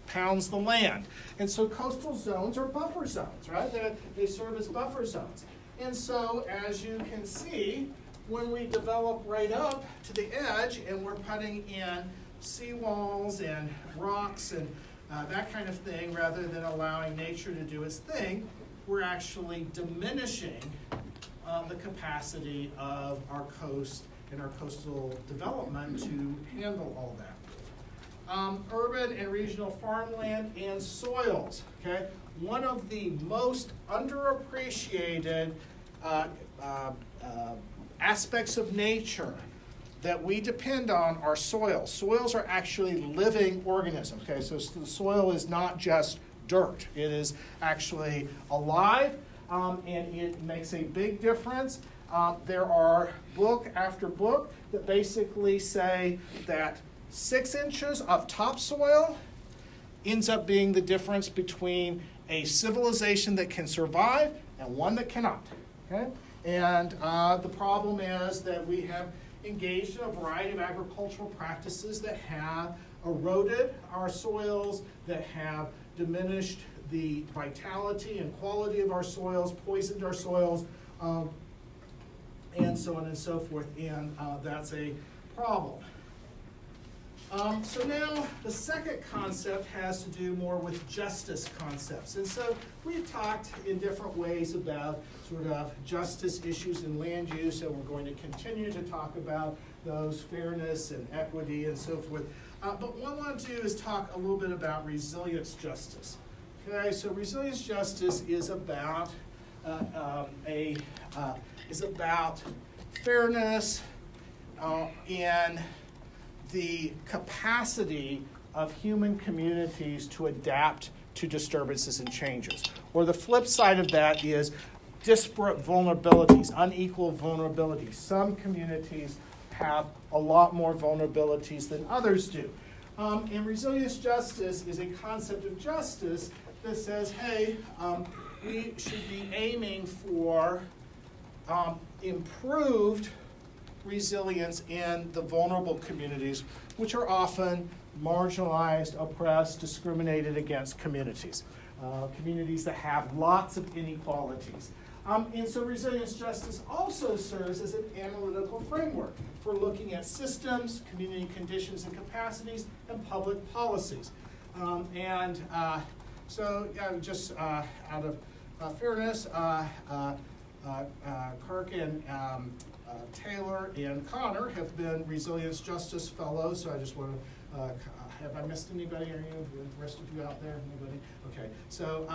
pounds the land. And so coastal zones are buffer zones, right? They serve as buffer zones. And so as you can see, when we develop right up to the edge and we're putting in seawalls and rocks and that kind of thing, rather than allowing nature to do its thing, we're actually diminishing the capacity of our coast and our coastal development to handle all that. Urban and regional farmland and soils, okay? One of the most underappreciated aspects of nature that we depend on are soils. Soils are actually living organisms, okay? So the soil is not just dirt. It is actually alive, and it makes a big difference. There are book after book that basically say that 6 inches of topsoil ends up being the difference between a civilization that can survive and one that cannot, okay? And the problem is that we have engaged in a variety of agricultural practices that have eroded our soils, that have diminished the vitality and quality of our soils, poisoned our soils, and so on and so forth, and that's a problem. So now the second concept has to do more with justice concepts. And so we've talked in different ways about sort of justice issues in land use, and we're going to continue to talk about those, fairness and equity and so forth. But what I want to do is talk a little bit about resilience justice. Okay, so resilience justice is about fairness in the capacity of human communities to adapt to disturbances and changes. Or the flip side of that is disparate vulnerabilities, unequal vulnerabilities. Some communities have a lot more vulnerabilities than others do. And resilience justice is a concept of justice that says, hey, we should be aiming for improved resilience in the vulnerable communities, which are often marginalized, oppressed, discriminated against communities. Communities that have lots of inequalities. And so resilience justice also serves as an analytical framework for looking at systems, community conditions and capacities, and public policies. Just out of fairness, Kirk and Taylor and Connor have been Resilience Justice Fellows, so I just want to, have I missed anybody? Are you, the rest of you out there? Anybody? Okay, so,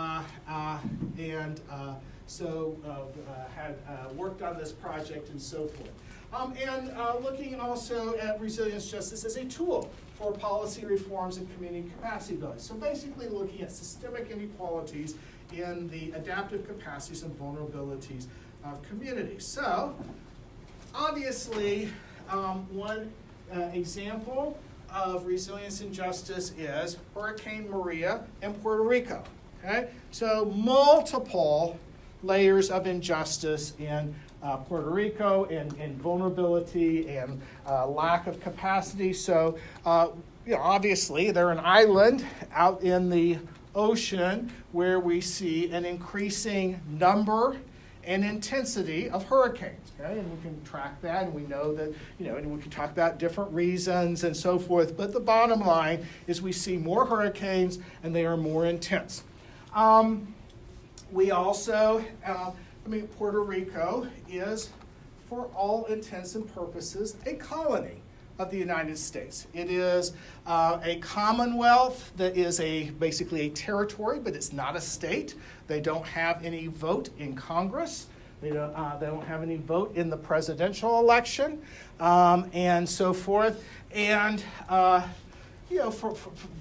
had worked on this project and so forth. Looking also at resilience justice as a tool for policy reforms and community capacity building. So basically looking at systemic inequalities in the adaptive capacities and vulnerabilities of communities. So obviously one example of resilience and justice is Hurricane Maria in Puerto Rico. Okay? So multiple layers of injustice in Puerto Rico and vulnerability and lack of capacity. So obviously they're an island out in the ocean where we see an increasing number and intensity of hurricanes. Okay? And we can track that, and we know that, and we can talk about different reasons and so forth. But the bottom line is we see more hurricanes and they are more intense. We also, Puerto Rico is, for all intents and purposes, a colony of the United States. It is a commonwealth that is basically a territory, but it's not a state. They don't have any vote in Congress. They don't have any vote in the presidential election, and so forth. And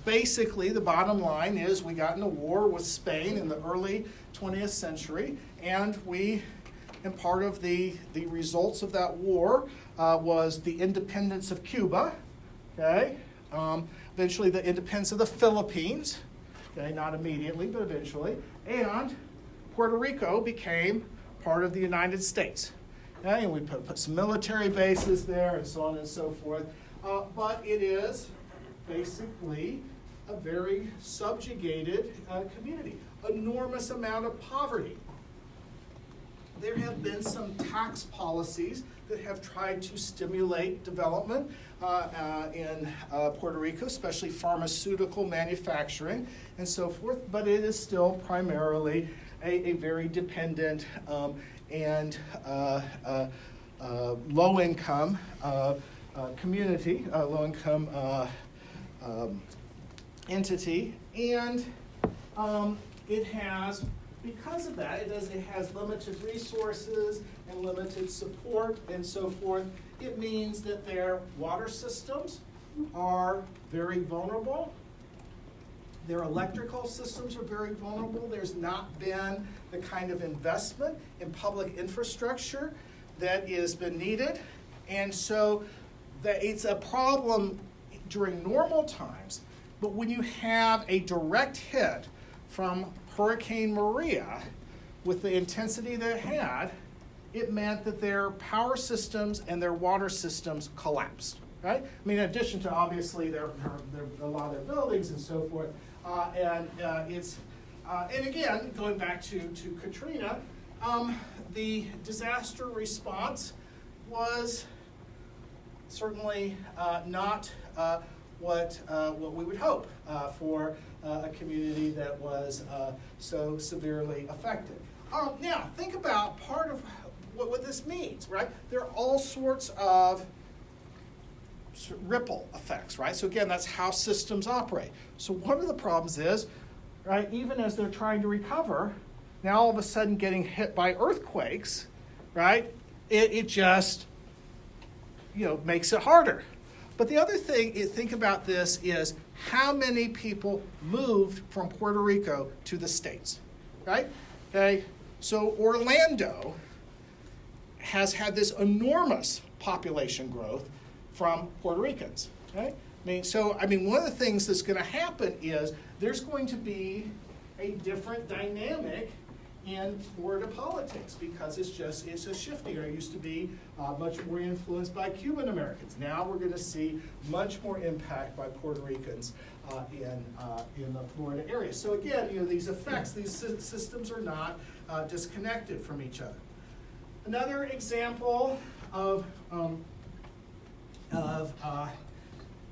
basically the bottom line is we got in a war with Spain in the early 20th century, and part of the results of that war was the independence of Cuba, okay? Eventually the independence of the Philippines, okay? Not immediately, but eventually. And Puerto Rico became part of the United States. Okay? And we put some military bases there and so on and so forth. But it is basically a very subjugated community. Enormous amount of poverty. There have been some tax policies that have tried to stimulate development in Puerto Rico, especially pharmaceutical manufacturing and so forth, but it is still primarily a very dependent and low-income community, low-income entity, and it has, because of that, it has limited resources and limited support and so forth. It means that their water systems are very vulnerable. Their electrical systems are very vulnerable. There's not been the kind of investment in public infrastructure that has been needed. And so it's a problem during normal times, but when you have a direct hit from Hurricane Maria with the intensity that it had, it meant that their power systems and their water systems collapsed, right? I mean, in addition to obviously there a lot of their buildings and so forth, and again, going back to Katrina, the disaster response was certainly not what we would hope for a community that was so severely affected. Now, think about part of what this means, right? There are all sorts of ripple effects, right? So again, that's how systems operate. So one of the problems is, right, even as they're trying to recover, now all of a sudden getting hit by earthquakes, right? It just, makes it harder. But the other thing, think about this, is how many people moved from Puerto Rico to the States, right? Okay, so Orlando has had this enormous population growth from Puerto Ricans, right? One of the things that's going to happen is there's going to be a different dynamic in Florida politics because it's just shifting. It used to be much more influenced by Cuban Americans. Now we're going to see much more impact by Puerto Ricans in the Florida area. So again, these effects, these systems are not disconnected from each other. Another example of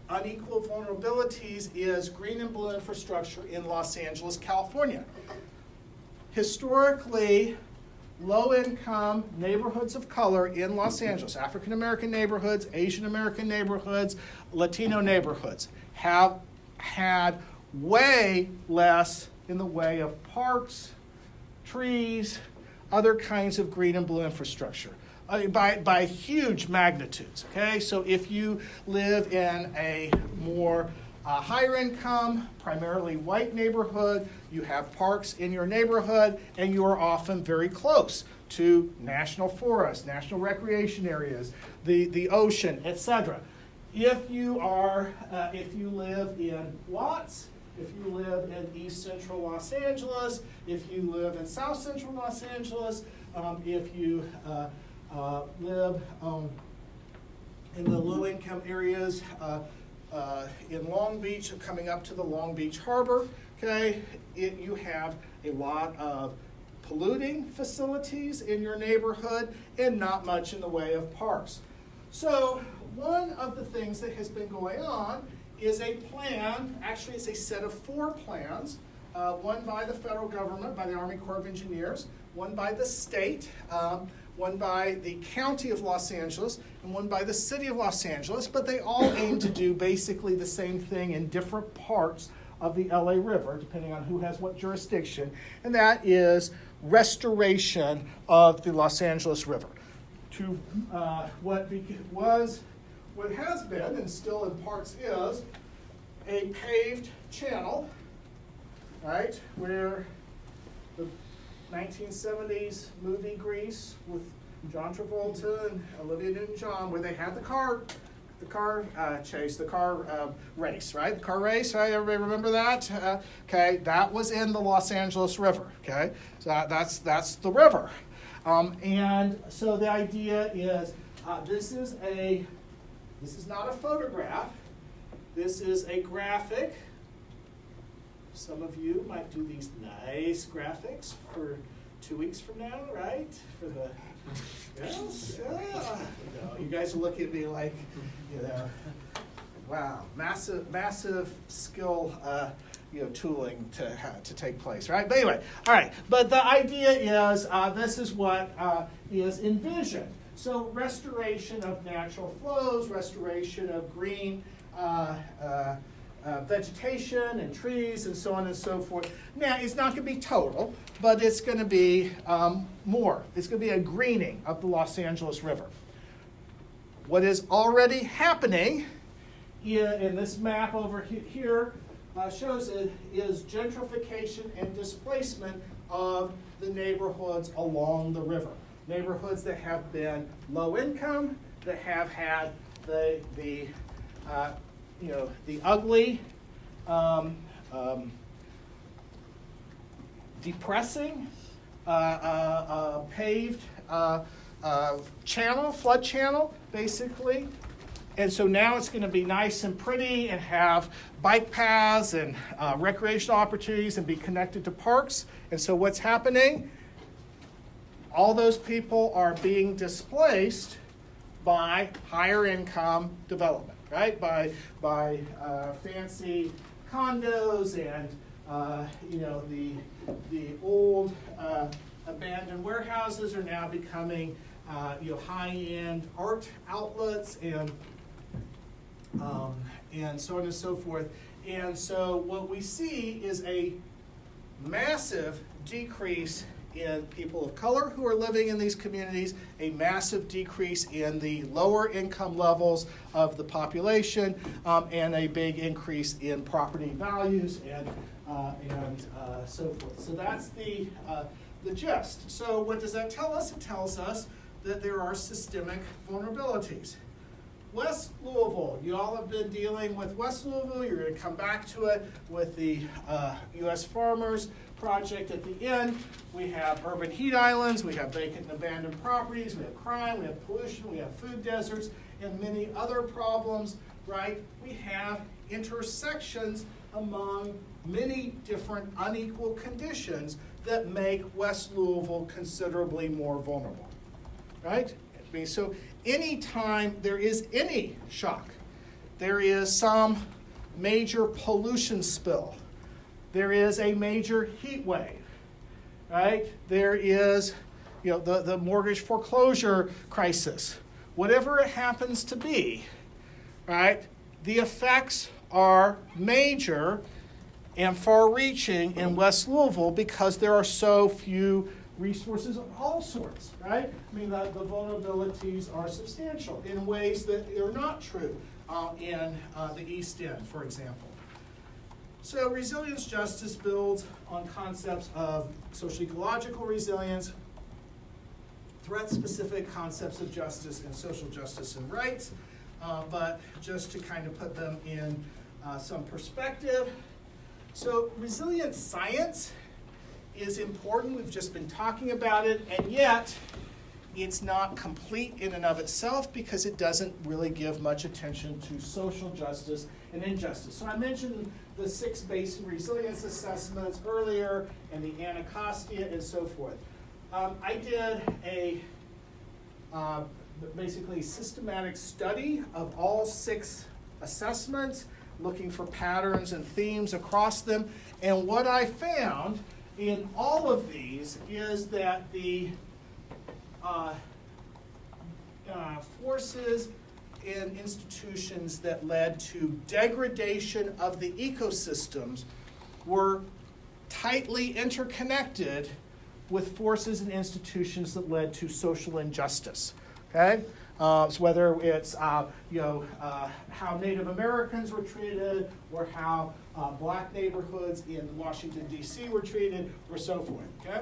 unequal vulnerabilities is green and blue infrastructure in Los Angeles, California. Historically, low-income neighborhoods of color in Los Angeles, African American neighborhoods, Asian American neighborhoods, Latino neighborhoods, have had way less in the way of parks, trees, other kinds of green and blue infrastructure. By huge magnitudes, okay? So if you live in a more higher income, primarily white neighborhood, you have parks in your neighborhood, and you are often very close to national forests, national recreation areas, the ocean, etc. If you live in Watts, if you live in East Central Los Angeles, if you live in South Central Los Angeles, if you live in the low-income areas in Long Beach, coming up to the Long Beach Harbor, okay, you have a lot of polluting facilities in your neighborhood and not much in the way of parks. So one of the things that has been going on is a plan, actually it's a set of 4 plans, one by the federal government, by the Army Corps of Engineers, one by the state, one by the County of Los Angeles, and one by the City of Los Angeles, but they all aim to do basically the same thing in different parts of the LA River, depending on who has what jurisdiction, and that is restoration of the Los Angeles River to what has been, and still in parts is, a paved channel, right, where the 1970s movie Grease with John Travolta and Olivia Newton-John, where they had the car chase, the car race, right? The car race, right? Everybody remember that? Okay, that was in the Los Angeles River. Okay, so that's the river, and so the idea is this is not a photograph. This is a graphic. Some of you might do these nice graphics for 2 weeks from now, right? For the yes, yeah. You guys are looking at me like, wow, massive skill, tooling to take place, right? But anyway, all right. But the idea is this is what is envisioned. So restoration of natural flows, restoration of green vegetation and trees and so on and so forth. Now, it's not going to be total, but it's going to be more. It's going to be a greening of the Los Angeles River. What is already happening in this map over here shows it is gentrification and displacement of the neighborhoods along the river. Neighborhoods that have been low income, that have had the ugly, depressing, paved channel, flood channel, basically. And so now it's going to be nice and pretty and have bike paths and recreational opportunities and be connected to parks. And so what's happening? All those people are being displaced by higher income development, right? By fancy condos and the old abandoned warehouses are now becoming high-end art outlets and so on and so forth. And so what we see is a massive decrease in people of color who are living in these communities, a massive decrease in the lower income levels of the population, and a big increase in property values and so forth. So that's the gist. So what does that tell us? It tells us that there are systemic vulnerabilities. West Louisville, you all have been dealing with West Louisville. You're going to come back to it with the U.S. Farmers project at the end. We have urban heat islands, we have vacant and abandoned properties, we have crime, we have pollution, we have food deserts, and many other problems, right? We have intersections among many different unequal conditions that make West Louisville considerably more vulnerable, right? I mean, so anytime there is any shock, there is some major pollution spill, there is a major heat wave, right? There is, the mortgage foreclosure crisis. Whatever it happens to be, right? The effects are major and far-reaching in West Louisville because there are so few resources of all sorts, right? I mean, the vulnerabilities are substantial in ways that are not true in the East End, for example. So resilience justice builds on concepts of social ecological resilience, threat-specific concepts of justice and social justice and rights, but just to kind of put them in some perspective. So resilience science is important. We've just been talking about it, and yet it's not complete in and of itself because it doesn't really give much attention to social justice and injustice. So I mentioned the 6 basin resilience assessments earlier and the Anacostia and so forth. I did a basically systematic study of all 6 assessments, looking for patterns and themes across them. And what I found in all of these is that the forces and institutions that led to degradation of the ecosystems were tightly interconnected with forces and institutions that led to social injustice. Okay, so whether it's how Native Americans were treated, or how black neighborhoods in Washington D.C. were treated, or so forth. Okay,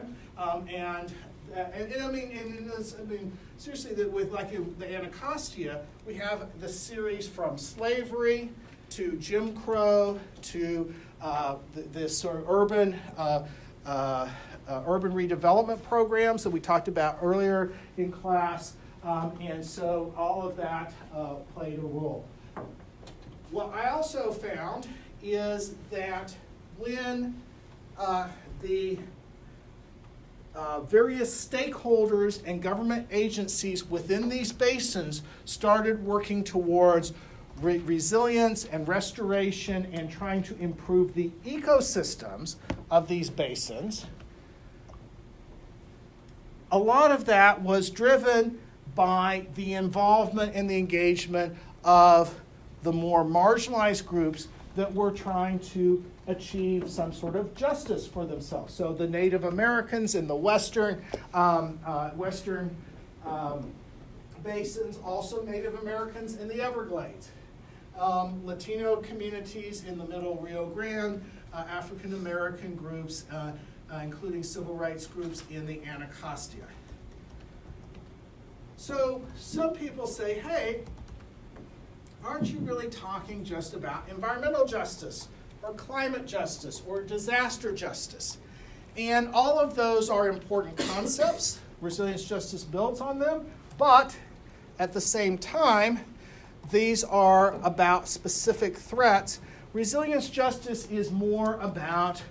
and I mean, seriously, with like the Anacostia, we have the series from slavery to Jim Crow to this sort of urban redevelopment programs that we talked about earlier in class, and so all of that played a role. What I also found is that when the various stakeholders and government agencies within these basins started working towards resilience and restoration and trying to improve the ecosystems of these basins, a lot of that was driven by the involvement and the engagement of the more marginalized groups that were trying to achieve some sort of justice for themselves. So the Native Americans in the western basins, also Native Americans in the Everglades, Latino communities in the middle Rio Grande, African American groups, including civil rights groups in the Anacostia. So some people say, hey, aren't you really talking just about environmental justice or climate justice or disaster justice? And all of those are important concepts. Resilience justice builds on them, but at the same time, these are about specific threats. Resilience justice is more about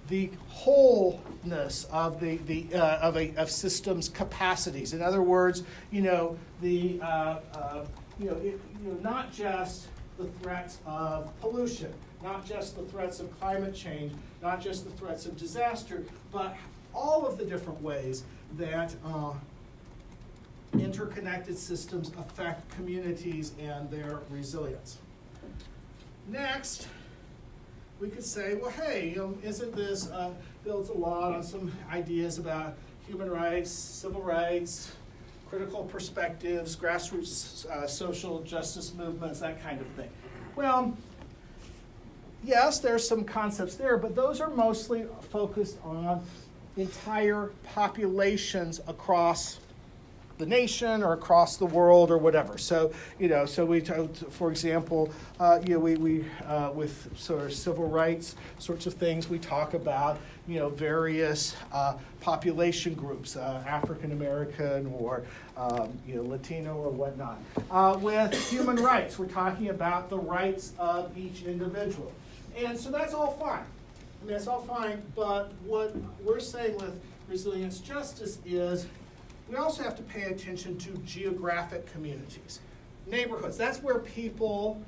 the wholeness of of systems' capacities. In other words, not just the threats of pollution, not just the threats of climate change, not just the threats of disaster, but all of the different ways that interconnected systems affect communities and their resilience. Next, we could say, well, hey, isn't this builds a lot on some ideas about human rights, civil rights, critical perspectives, grassroots social justice movements, that kind of thing. Well, yes, there's some concepts there, but those are mostly focused on entire populations across the nation or across the world or whatever. So, so we, for example, we with sort of civil rights sorts of things, we talk about, various population groups, African American or, Latino or whatnot. With human rights, we're talking about the rights of each individual. And so that's all fine. I mean, that's all fine, but what we're saying with resilience justice is we also have to pay attention to geographic communities, neighborhoods. That's where people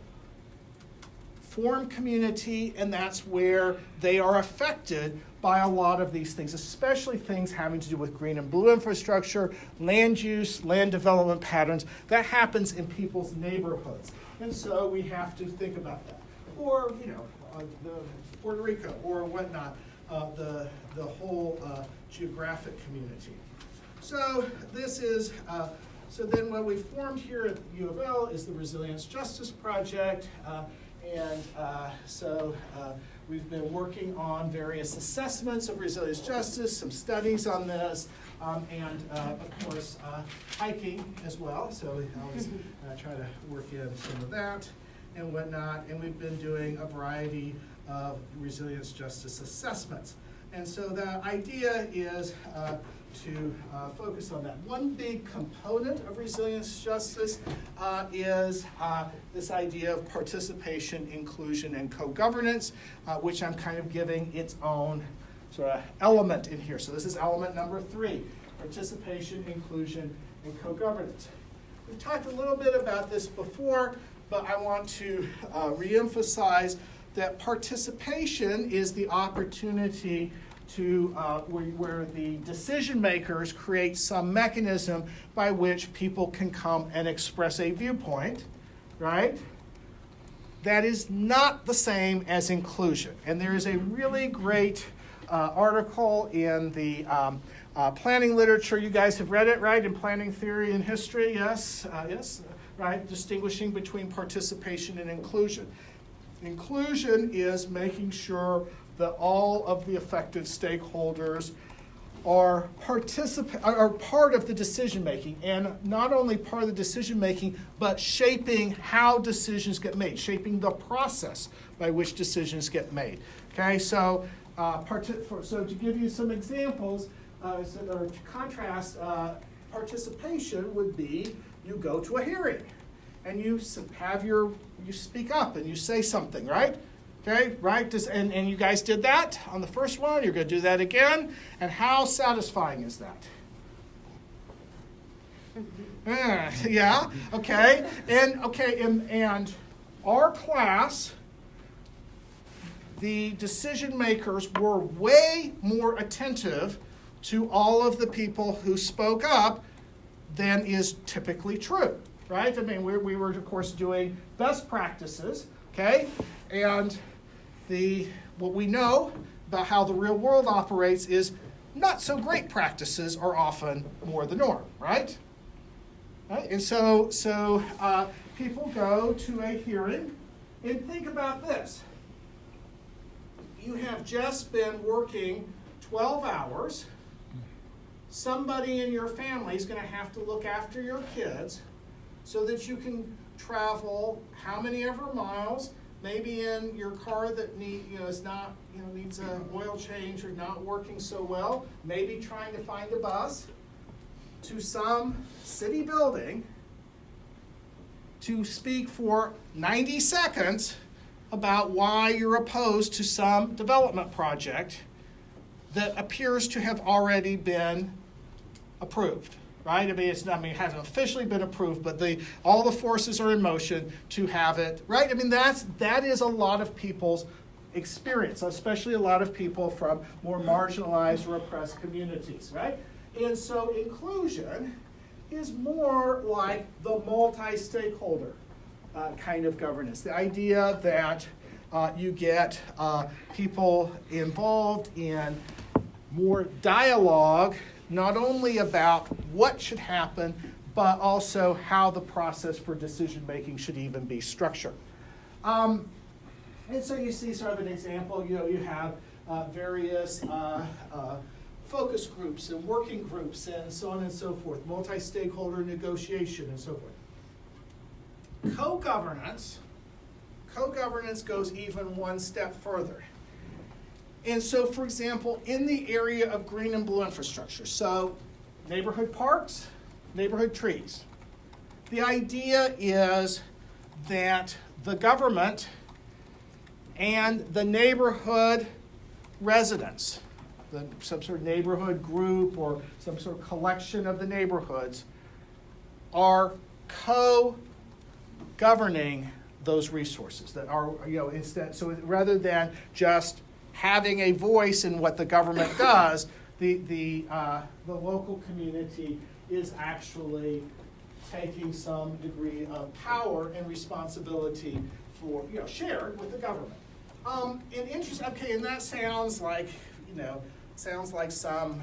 form community, and that's where they are affected by a lot of these things, especially things having to do with green and blue infrastructure, land use, land development patterns. That happens in people's neighborhoods. And so we have to think about that. Or, the Puerto Rico or whatnot, the whole geographic community. So this is, so then what we formed here at U of L is the Resilience Justice Project. So we've been working on various assessments of resilience justice, some studies on this, and of course hiking as well. So we always try to work in some of that and whatnot. And we've been doing a variety of resilience justice assessments. And so the idea is to focus on that. One big component of resilience justice is this idea of participation, inclusion, and co-governance, which I'm kind of giving its own sort of element in here. So this is element number 3, participation, inclusion, and co-governance. We've talked a little bit about this before, but I want to reemphasize that participation is the opportunity to where the decision makers create some mechanism by which people can come and express a viewpoint, right? That is not the same as inclusion. And there is a really great article in the planning literature. You guys have read it, right? In Planning Theory and History, yes, right? Distinguishing between participation and inclusion. Inclusion is making sure that all of the affected stakeholders are part of the decision making, and not only part of the decision making, but shaping how decisions get made, shaping the process by which decisions get made. Okay, so so to give you some examples, or to contrast, participation would be you go to a hearing, and you speak up and you say something, right? Okay, right? And you guys did that on the first one. You're going to do that again. And how satisfying is that? Yeah. Okay. And our class, the decision makers were way more attentive to all of the people who spoke up than is typically true, right? I mean, we were of course doing best practices. Okay, and what we know about how the real world operates is not so great practices are often more the norm, right? Right? And so people go to a hearing, and think about this. You have just been working 12 hours. Somebody in your family is going to have to look after your kids so that you can travel how many ever miles, maybe in your car that needs an oil change or not working so well, maybe trying to find a bus, to some city building to speak for 90 seconds about why you're opposed to some development project that appears to have already been approved. Right? I mean, it hasn't officially been approved, but all the forces are in motion to have it. Right? I mean, that is a lot of people's experience, especially a lot of people from more marginalized or oppressed communities. Right? And so inclusion is more like the multi-stakeholder kind of governance. The idea that you get people involved in more dialogue, not only about what should happen, but also how the process for decision-making should even be structured. And so you see sort of an example, you have various focus focus groups and working groups and so on and so forth, multi-stakeholder negotiation and so forth. Co-governance goes even one step further. And so, for example, in the area of green and blue infrastructure, so neighborhood parks, neighborhood trees, the idea is that the government and the neighborhood residents, some sort of neighborhood group or some sort of collection of the neighborhoods, are co-governing those resources that are, instead, so rather than just having a voice in what the government does, the local community is actually taking some degree of power and responsibility for, shared with the government. And that sounds like, some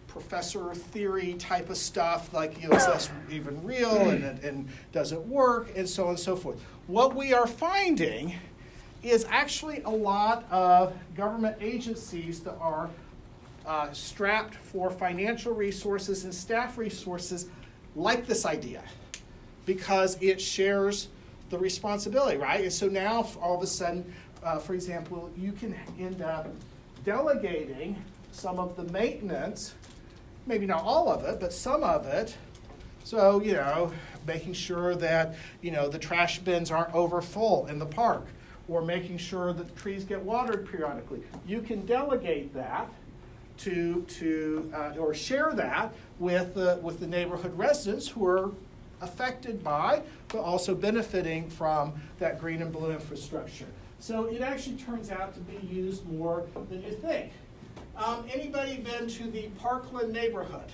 professor theory type of stuff, like, is this even real and does it work, and so on and so forth. What we are finding is actually a lot of government agencies that are strapped for financial resources and staff resources like this idea, because it shares the responsibility, right? And so now all of a sudden, for example, you can end up delegating some of the maintenance, maybe not all of it, but some of it. So, making sure that, the trash bins aren't overfull in the park, or making sure that the trees get watered periodically. You can delegate that or share that with the neighborhood residents who are affected by, but also benefiting from that green and blue infrastructure. So it actually turns out to be used more than you think. Anybody been to the Parkland neighborhood?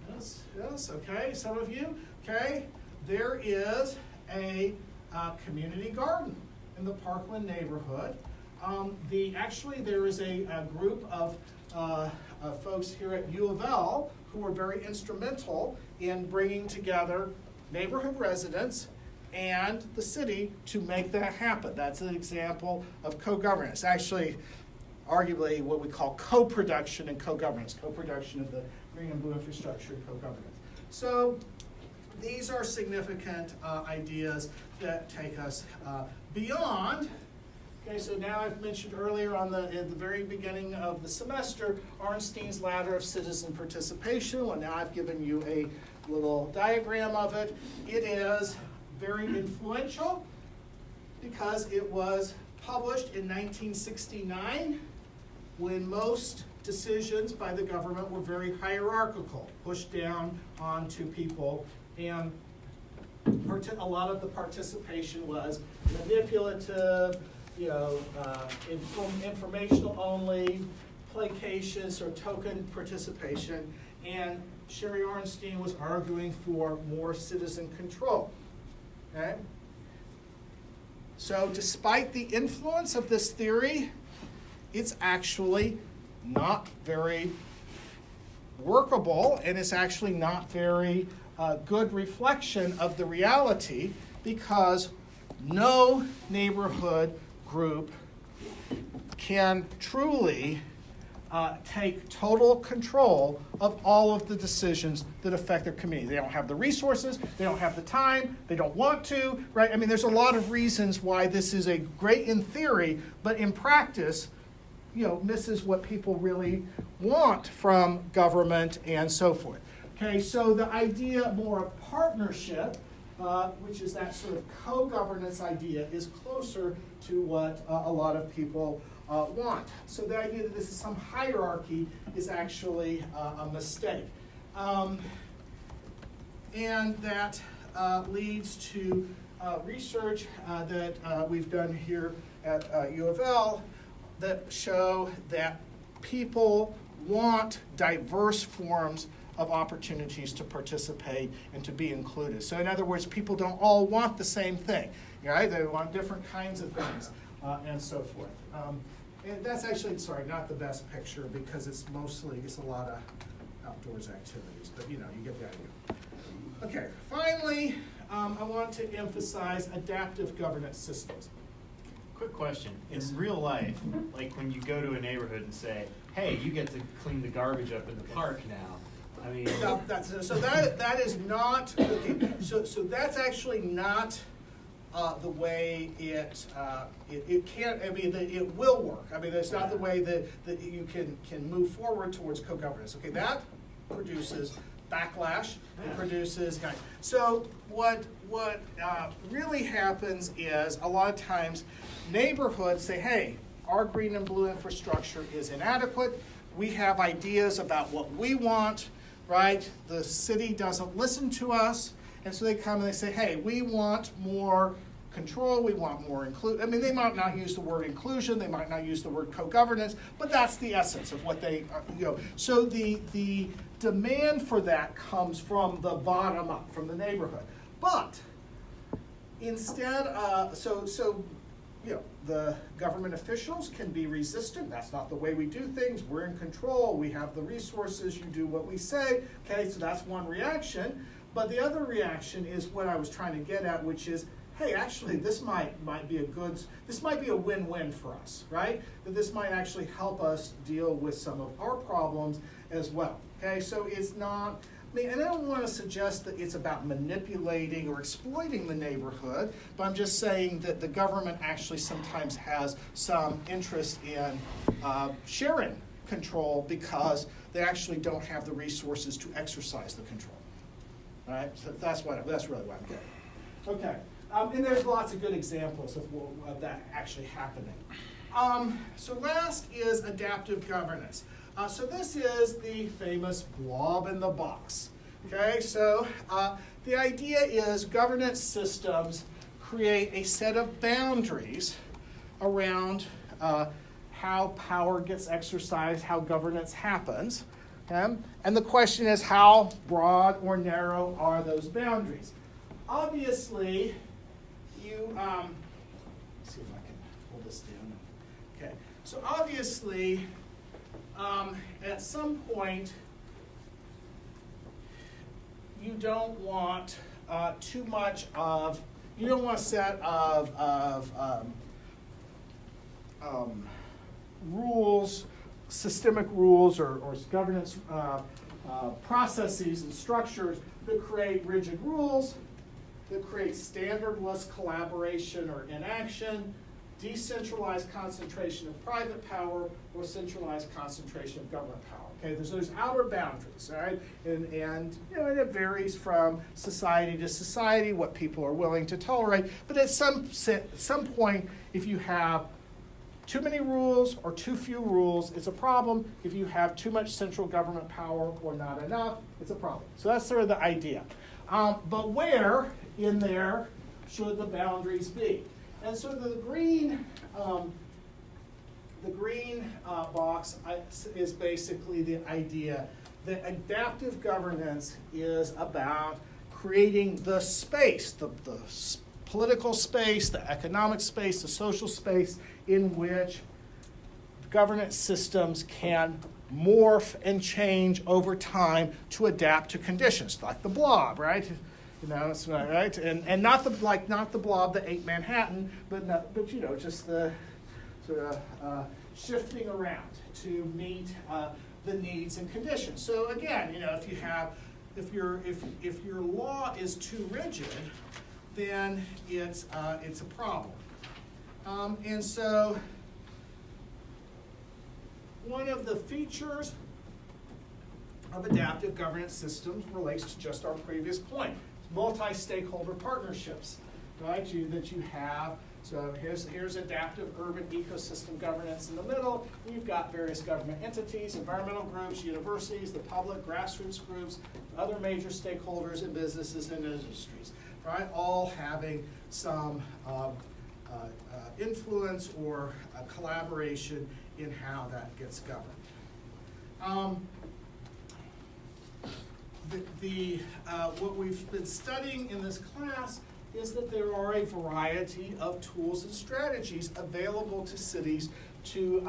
Yes, okay, some of you, okay. There is a community garden in the Parkland neighborhood. There is a group of folks here at U of L who were very instrumental in bringing together neighborhood residents and the city to make that happen. That's an example of co-governance. Actually, arguably what we call co-production and co-governance. Co-production of the green and blue infrastructure and co-governance. So these are significant ideas that take us beyond. Okay, so now I've mentioned earlier in the very beginning of the semester, Arnstein's ladder of citizen participation. Well, now I've given you a little diagram of it. It is very influential because it was published in 1969, when most decisions by the government were very hierarchical, pushed down onto people, and a lot of the participation was manipulative, informational only, placations or token participation, and Sherry Arnstein was arguing for more citizen control. Okay? So despite the influence of this theory, it's actually not very workable, and it's actually not very good reflection of the reality, because no neighborhood group can truly take total control of all of the decisions that affect their community. They don't have the resources, they don't have the time, they don't want to, right? I mean, there's a lot of reasons why this is a great in theory, but in practice, misses what people really want from government and so forth. Okay, so the idea more of partnership, which is that sort of co-governance idea, is closer to what a lot of people want. So the idea that this is some hierarchy is actually a mistake. And that leads to research that we've done here at U of L that show that people want diverse forms of opportunities to participate and to be included. So in other words, people don't all want the same thing, right? They want different kinds of things and so forth. And that's actually, not the best picture, because it's a lot of outdoors activities, but you get the idea. Okay, finally, I want to emphasize adaptive governance systems. Quick question. Yes. In real life, like when you go to a neighborhood and say, hey, you get to clean the garbage up in the park now. I mean, No, that is not, okay, so that's actually not the way it can't, I mean, it will work. I mean, that's not the way that you can move forward towards co-governance. Okay, that produces backlash, it produces, so what really happens is a lot of times neighborhoods say, hey, our green and blue infrastructure is inadequate, we have ideas about what we want, right? The city doesn't listen to us, and so they come and they say, hey, we want more control, we want more I mean, they might not use the word inclusion, they might not use the word co-governance, but that's the essence of what they, So the demand for that comes from the bottom up, from the neighborhood. But instead, the government officials can be resistant. That's not the way we do things. We're in control. We have the resources. You do what we say. Okay, so that's one reaction. But the other reaction is what I was trying to get at, which is, hey, actually, this might be a win-win for us, right? That this might actually help us deal with some of our problems as well. Okay, so it's not. I mean, and I don't want to suggest that it's about manipulating or exploiting the neighborhood, but I'm just saying that the government actually sometimes has some interest in sharing control because they actually don't have the resources to exercise the control. All right, so that's really what I'm getting. Okay, and there's lots of good examples of that actually happening. So last is adaptive governance. So this is the famous blob in the box. Okay, so the idea is governance systems create a set of boundaries around how power gets exercised, how governance happens. Okay? And the question is, how broad or narrow are those boundaries? Obviously, let's see if I can hold this down. Okay, so obviously, at some point, you don't want too much of, you don't want a set of rules, systemic rules or governance processes and structures that create rigid rules, that create standardless collaboration or inaction, decentralized concentration of private power, or centralized concentration of government power. Okay, there's those outer boundaries, all right? And it varies from society to society, what people are willing to tolerate. But at some point, if you have too many rules or too few rules, it's a problem. If you have too much central government power or not enough, it's a problem. So that's sort of the idea. But where in there should the boundaries be? And so the green box is basically the idea that adaptive governance is about creating the space, the political space, the economic space, the social space in which governance systems can morph and change over time to adapt to conditions, like the blob, right? That's right, and not the blob that ate Manhattan, but just the sort of shifting around to meet the needs and conditions. So again, if your law is too rigid, then it's a problem. And so one of the features of adaptive governance systems relates to just our previous point. Multi-stakeholder partnerships, right? That you have. So here's adaptive urban ecosystem governance in the middle. You've got various government entities, environmental groups, universities, the public, grassroots groups, other major stakeholders in businesses and industries, right? All having some influence or collaboration in how that gets governed. What we've been studying in this class is that there are a variety of tools and strategies available to cities to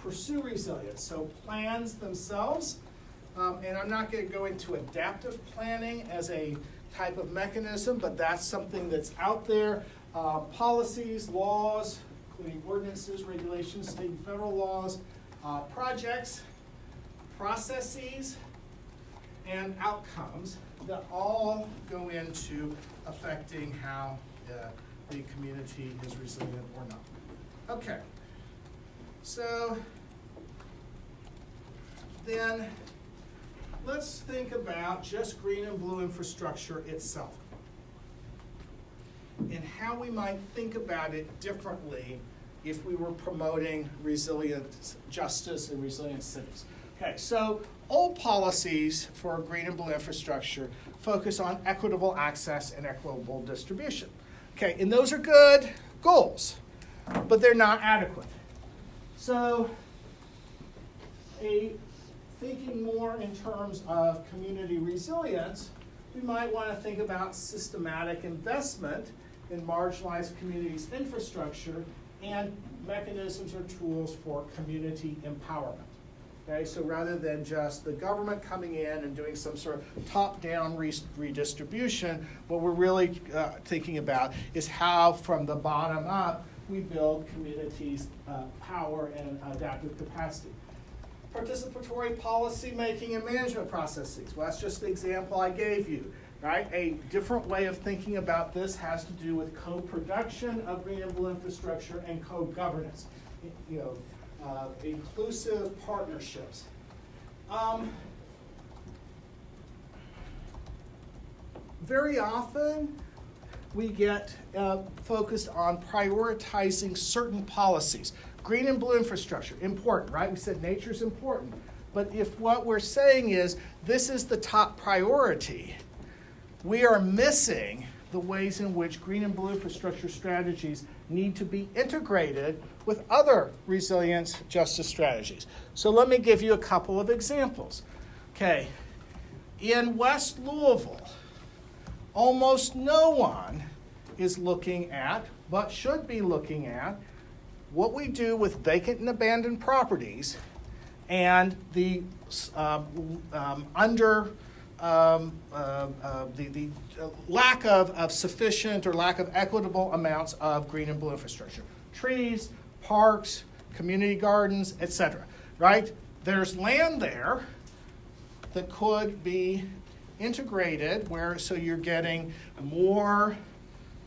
pursue resilience. So plans themselves, and I'm not going to go into adaptive planning as a type of mechanism, but that's something that's out there. Policies, laws, including ordinances, regulations, state and federal laws, projects, processes, and outcomes that all go into affecting how the community is resilient or not. Okay, so then let's think about just green and blue infrastructure itself and how we might think about it differently if we were promoting resilient justice and resilient cities. Okay, so old policies for green and blue infrastructure focus on equitable access and equitable distribution. Okay, and those are good goals, but they're not adequate. So thinking more in terms of community resilience, we might want to think about systematic investment in marginalized communities' infrastructure and mechanisms or tools for community empowerment. Okay, so rather than just the government coming in and doing some sort of top-down redistribution, what we're really thinking about is how, from the bottom up, we build communities' power and adaptive capacity. Participatory policy making and management processes. Well, that's just the example I gave you, right? A different way of thinking about this has to do with co-production of green and blue infrastructure and co-governance. You know, inclusive partnerships. Very often, we get focused on prioritizing certain policies. Green and blue infrastructure, important, right? We said nature's important. But if what we're saying is this is the top priority, we are missing the ways in which green and blue infrastructure strategies need to be integrated with other resilience justice strategies. So let me give you a couple of examples. Okay, in West Louisville, almost no one is looking at, but should be looking at, what we do with vacant and abandoned properties and the lack of sufficient or lack of equitable amounts of green and blue infrastructure. Trees, parks, community gardens, etc. Right? There's land there that could be integrated where so you're getting more,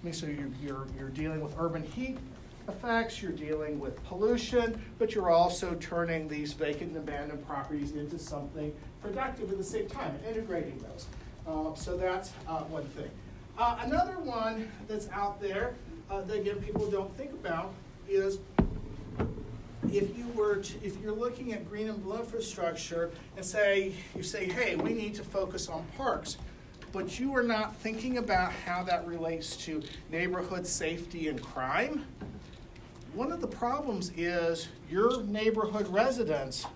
so you're dealing with urban heat effects, you're dealing with pollution, but you're also turning these vacant and abandoned properties into something productive at the same time, integrating those. So that's one thing. Another one that's out there that again people don't think about is if you're looking at green and blue infrastructure and you say, hey, we need to focus on parks, but you are not thinking about how that relates to neighborhood safety and crime. One of the problems is your neighborhood residents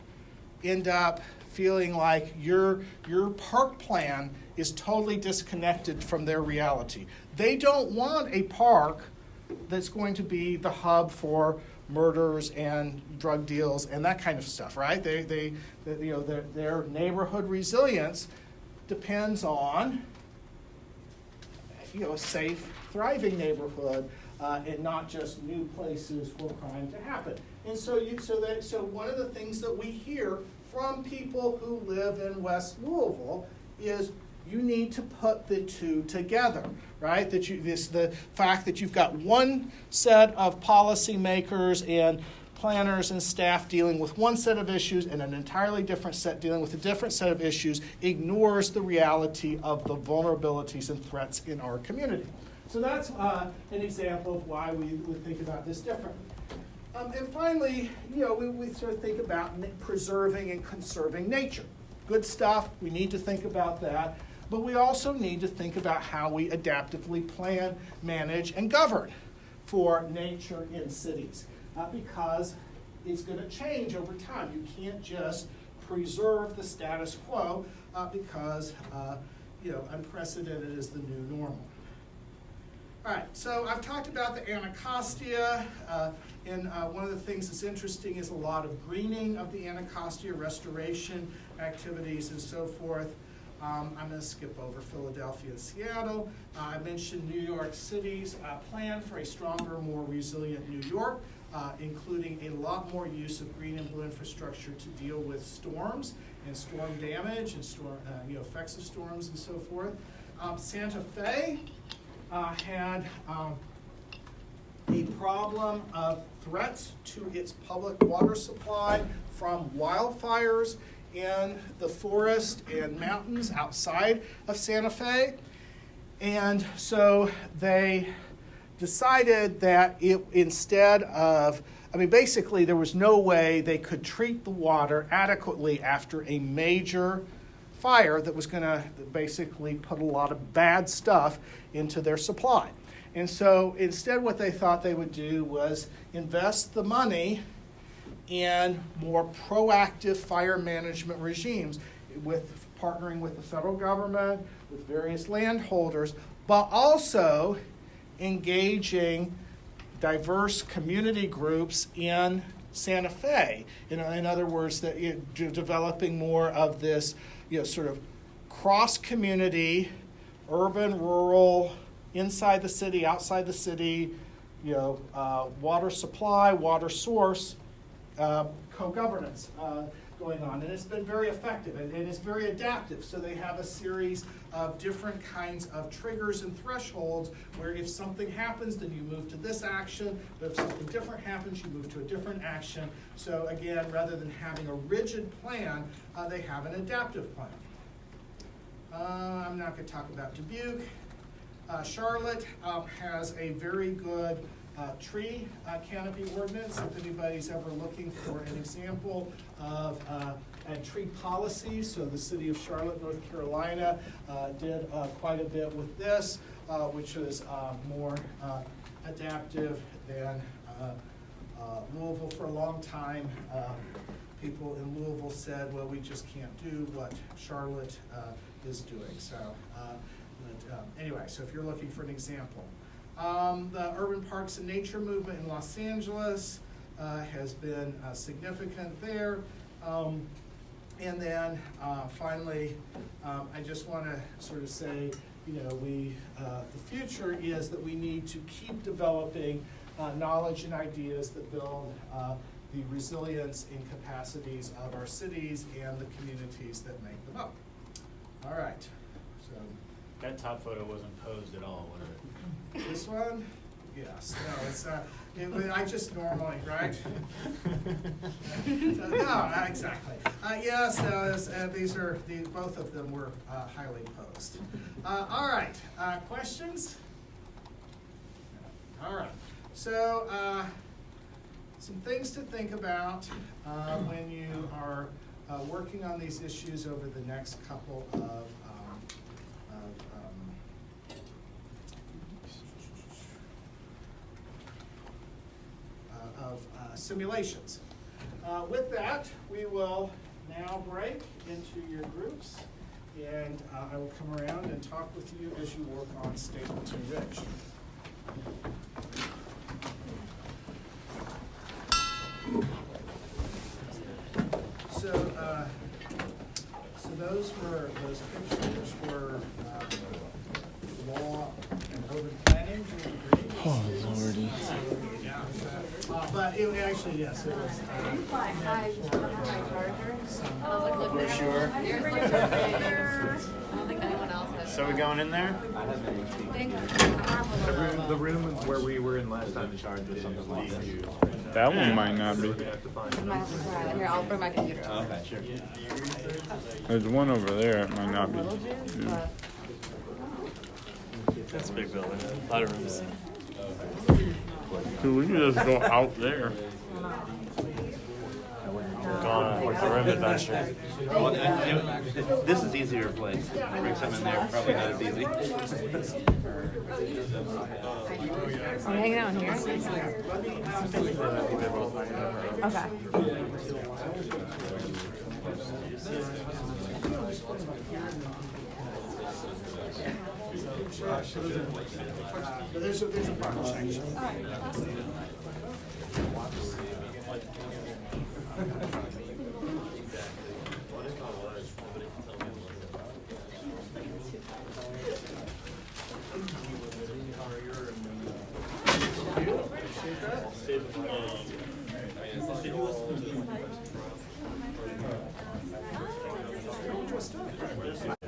end up feeling like your park plan is totally disconnected from their reality. They don't want a park that's going to be the hub for murders and drug deals and that kind of stuff, right? Their neighborhood resilience depends on a safe, thriving neighborhood. And not just new places for crime to happen. And so one of the things that we hear from people who live in West Louisville is you need to put the two together, right? The fact that you've got one set of policymakers and planners and staff dealing with one set of issues and an entirely different set dealing with a different set of issues ignores the reality of the vulnerabilities and threats in our community. So that's an example of why we would think about this differently. And finally, we sort of think about preserving and conserving nature. Good stuff, we need to think about that. But we also need to think about how we adaptively plan, manage, and govern for nature in cities. Because it's going to change over time. You can't just preserve the status quo because unprecedented is the new normal. All right, so I've talked about the Anacostia, and one of the things that's interesting is a lot of greening of the Anacostia, restoration activities and so forth. I'm going to skip over Philadelphia and Seattle. I mentioned New York City's plan for a stronger, more resilient New York. including a lot more use of green and blue infrastructure to deal with storms and storm damage and storm, effects of storms and so forth. Santa Fe had a problem of threats to its public water supply from wildfires in the forest and mountains outside of Santa Fe. And so they decided that basically there was no way they could treat the water adequately after a major fire that was going to basically put a lot of bad stuff into their supply. And so instead what they thought they would do was invest the money in more proactive fire management regimes, with partnering with the federal government, with various landholders, but also engaging diverse community groups in Santa Fe. In other words, that developing more of this, sort of cross-community, urban, rural, inside the city, outside the city, water supply, water source, co-governance going on. And it's been very effective, and it's very adaptive. So they have a series of different kinds of triggers and thresholds where if something happens, then you move to this action, but if something different happens, you move to a different action. So again, rather than having a rigid plan, they have an adaptive plan. I'm not going to talk about Dubuque. Charlotte has a very good tree canopy ordinance. If anybody's ever looking for an example of a tree policy, so the city of Charlotte, North Carolina did quite a bit with this, which is more adaptive than Louisville. For a long time, people in Louisville said, well, we just can't do what Charlotte is doing. So anyway, so if you're looking for an example. The Urban Parks and Nature movement in Los Angeles has been significant there. And then finally, I just want to sort of say, the future is that we need to keep developing knowledge and ideas that build the resilience and capacities of our cities and the communities that make them up. All right. So That top photo wasn't posed at all, was it? this one, yes. No, it's I just normally, right? So, no, exactly. Yes, no, both of them were highly posed. All right. Questions? All right. So some things to think about when you are working on these issues over the next couple of simulations. With that, we will now break into your groups, and I will come around and talk with you as you work on Stapleton Ridge. So those pictures were law and urban planning. Do you agree? Oh, Lordy. But it actually, yes, it was. Hi, I don't have my charger. Oh, we're sure. I don't think anyone else has. So we going in there? The room where we were in last time in charge was something like that. That one might not be. We have to find Here, I'll bring my computer. Okay, sure. There's one over there. It might not be. Little juice, but That's a big building. A lot of rooms. Dude, we can just go out there. Gone with the room adventure. This is easier place. Bring some in there, probably not as easy. are we hanging out in here? Okay. There's a front section. Appreciate that.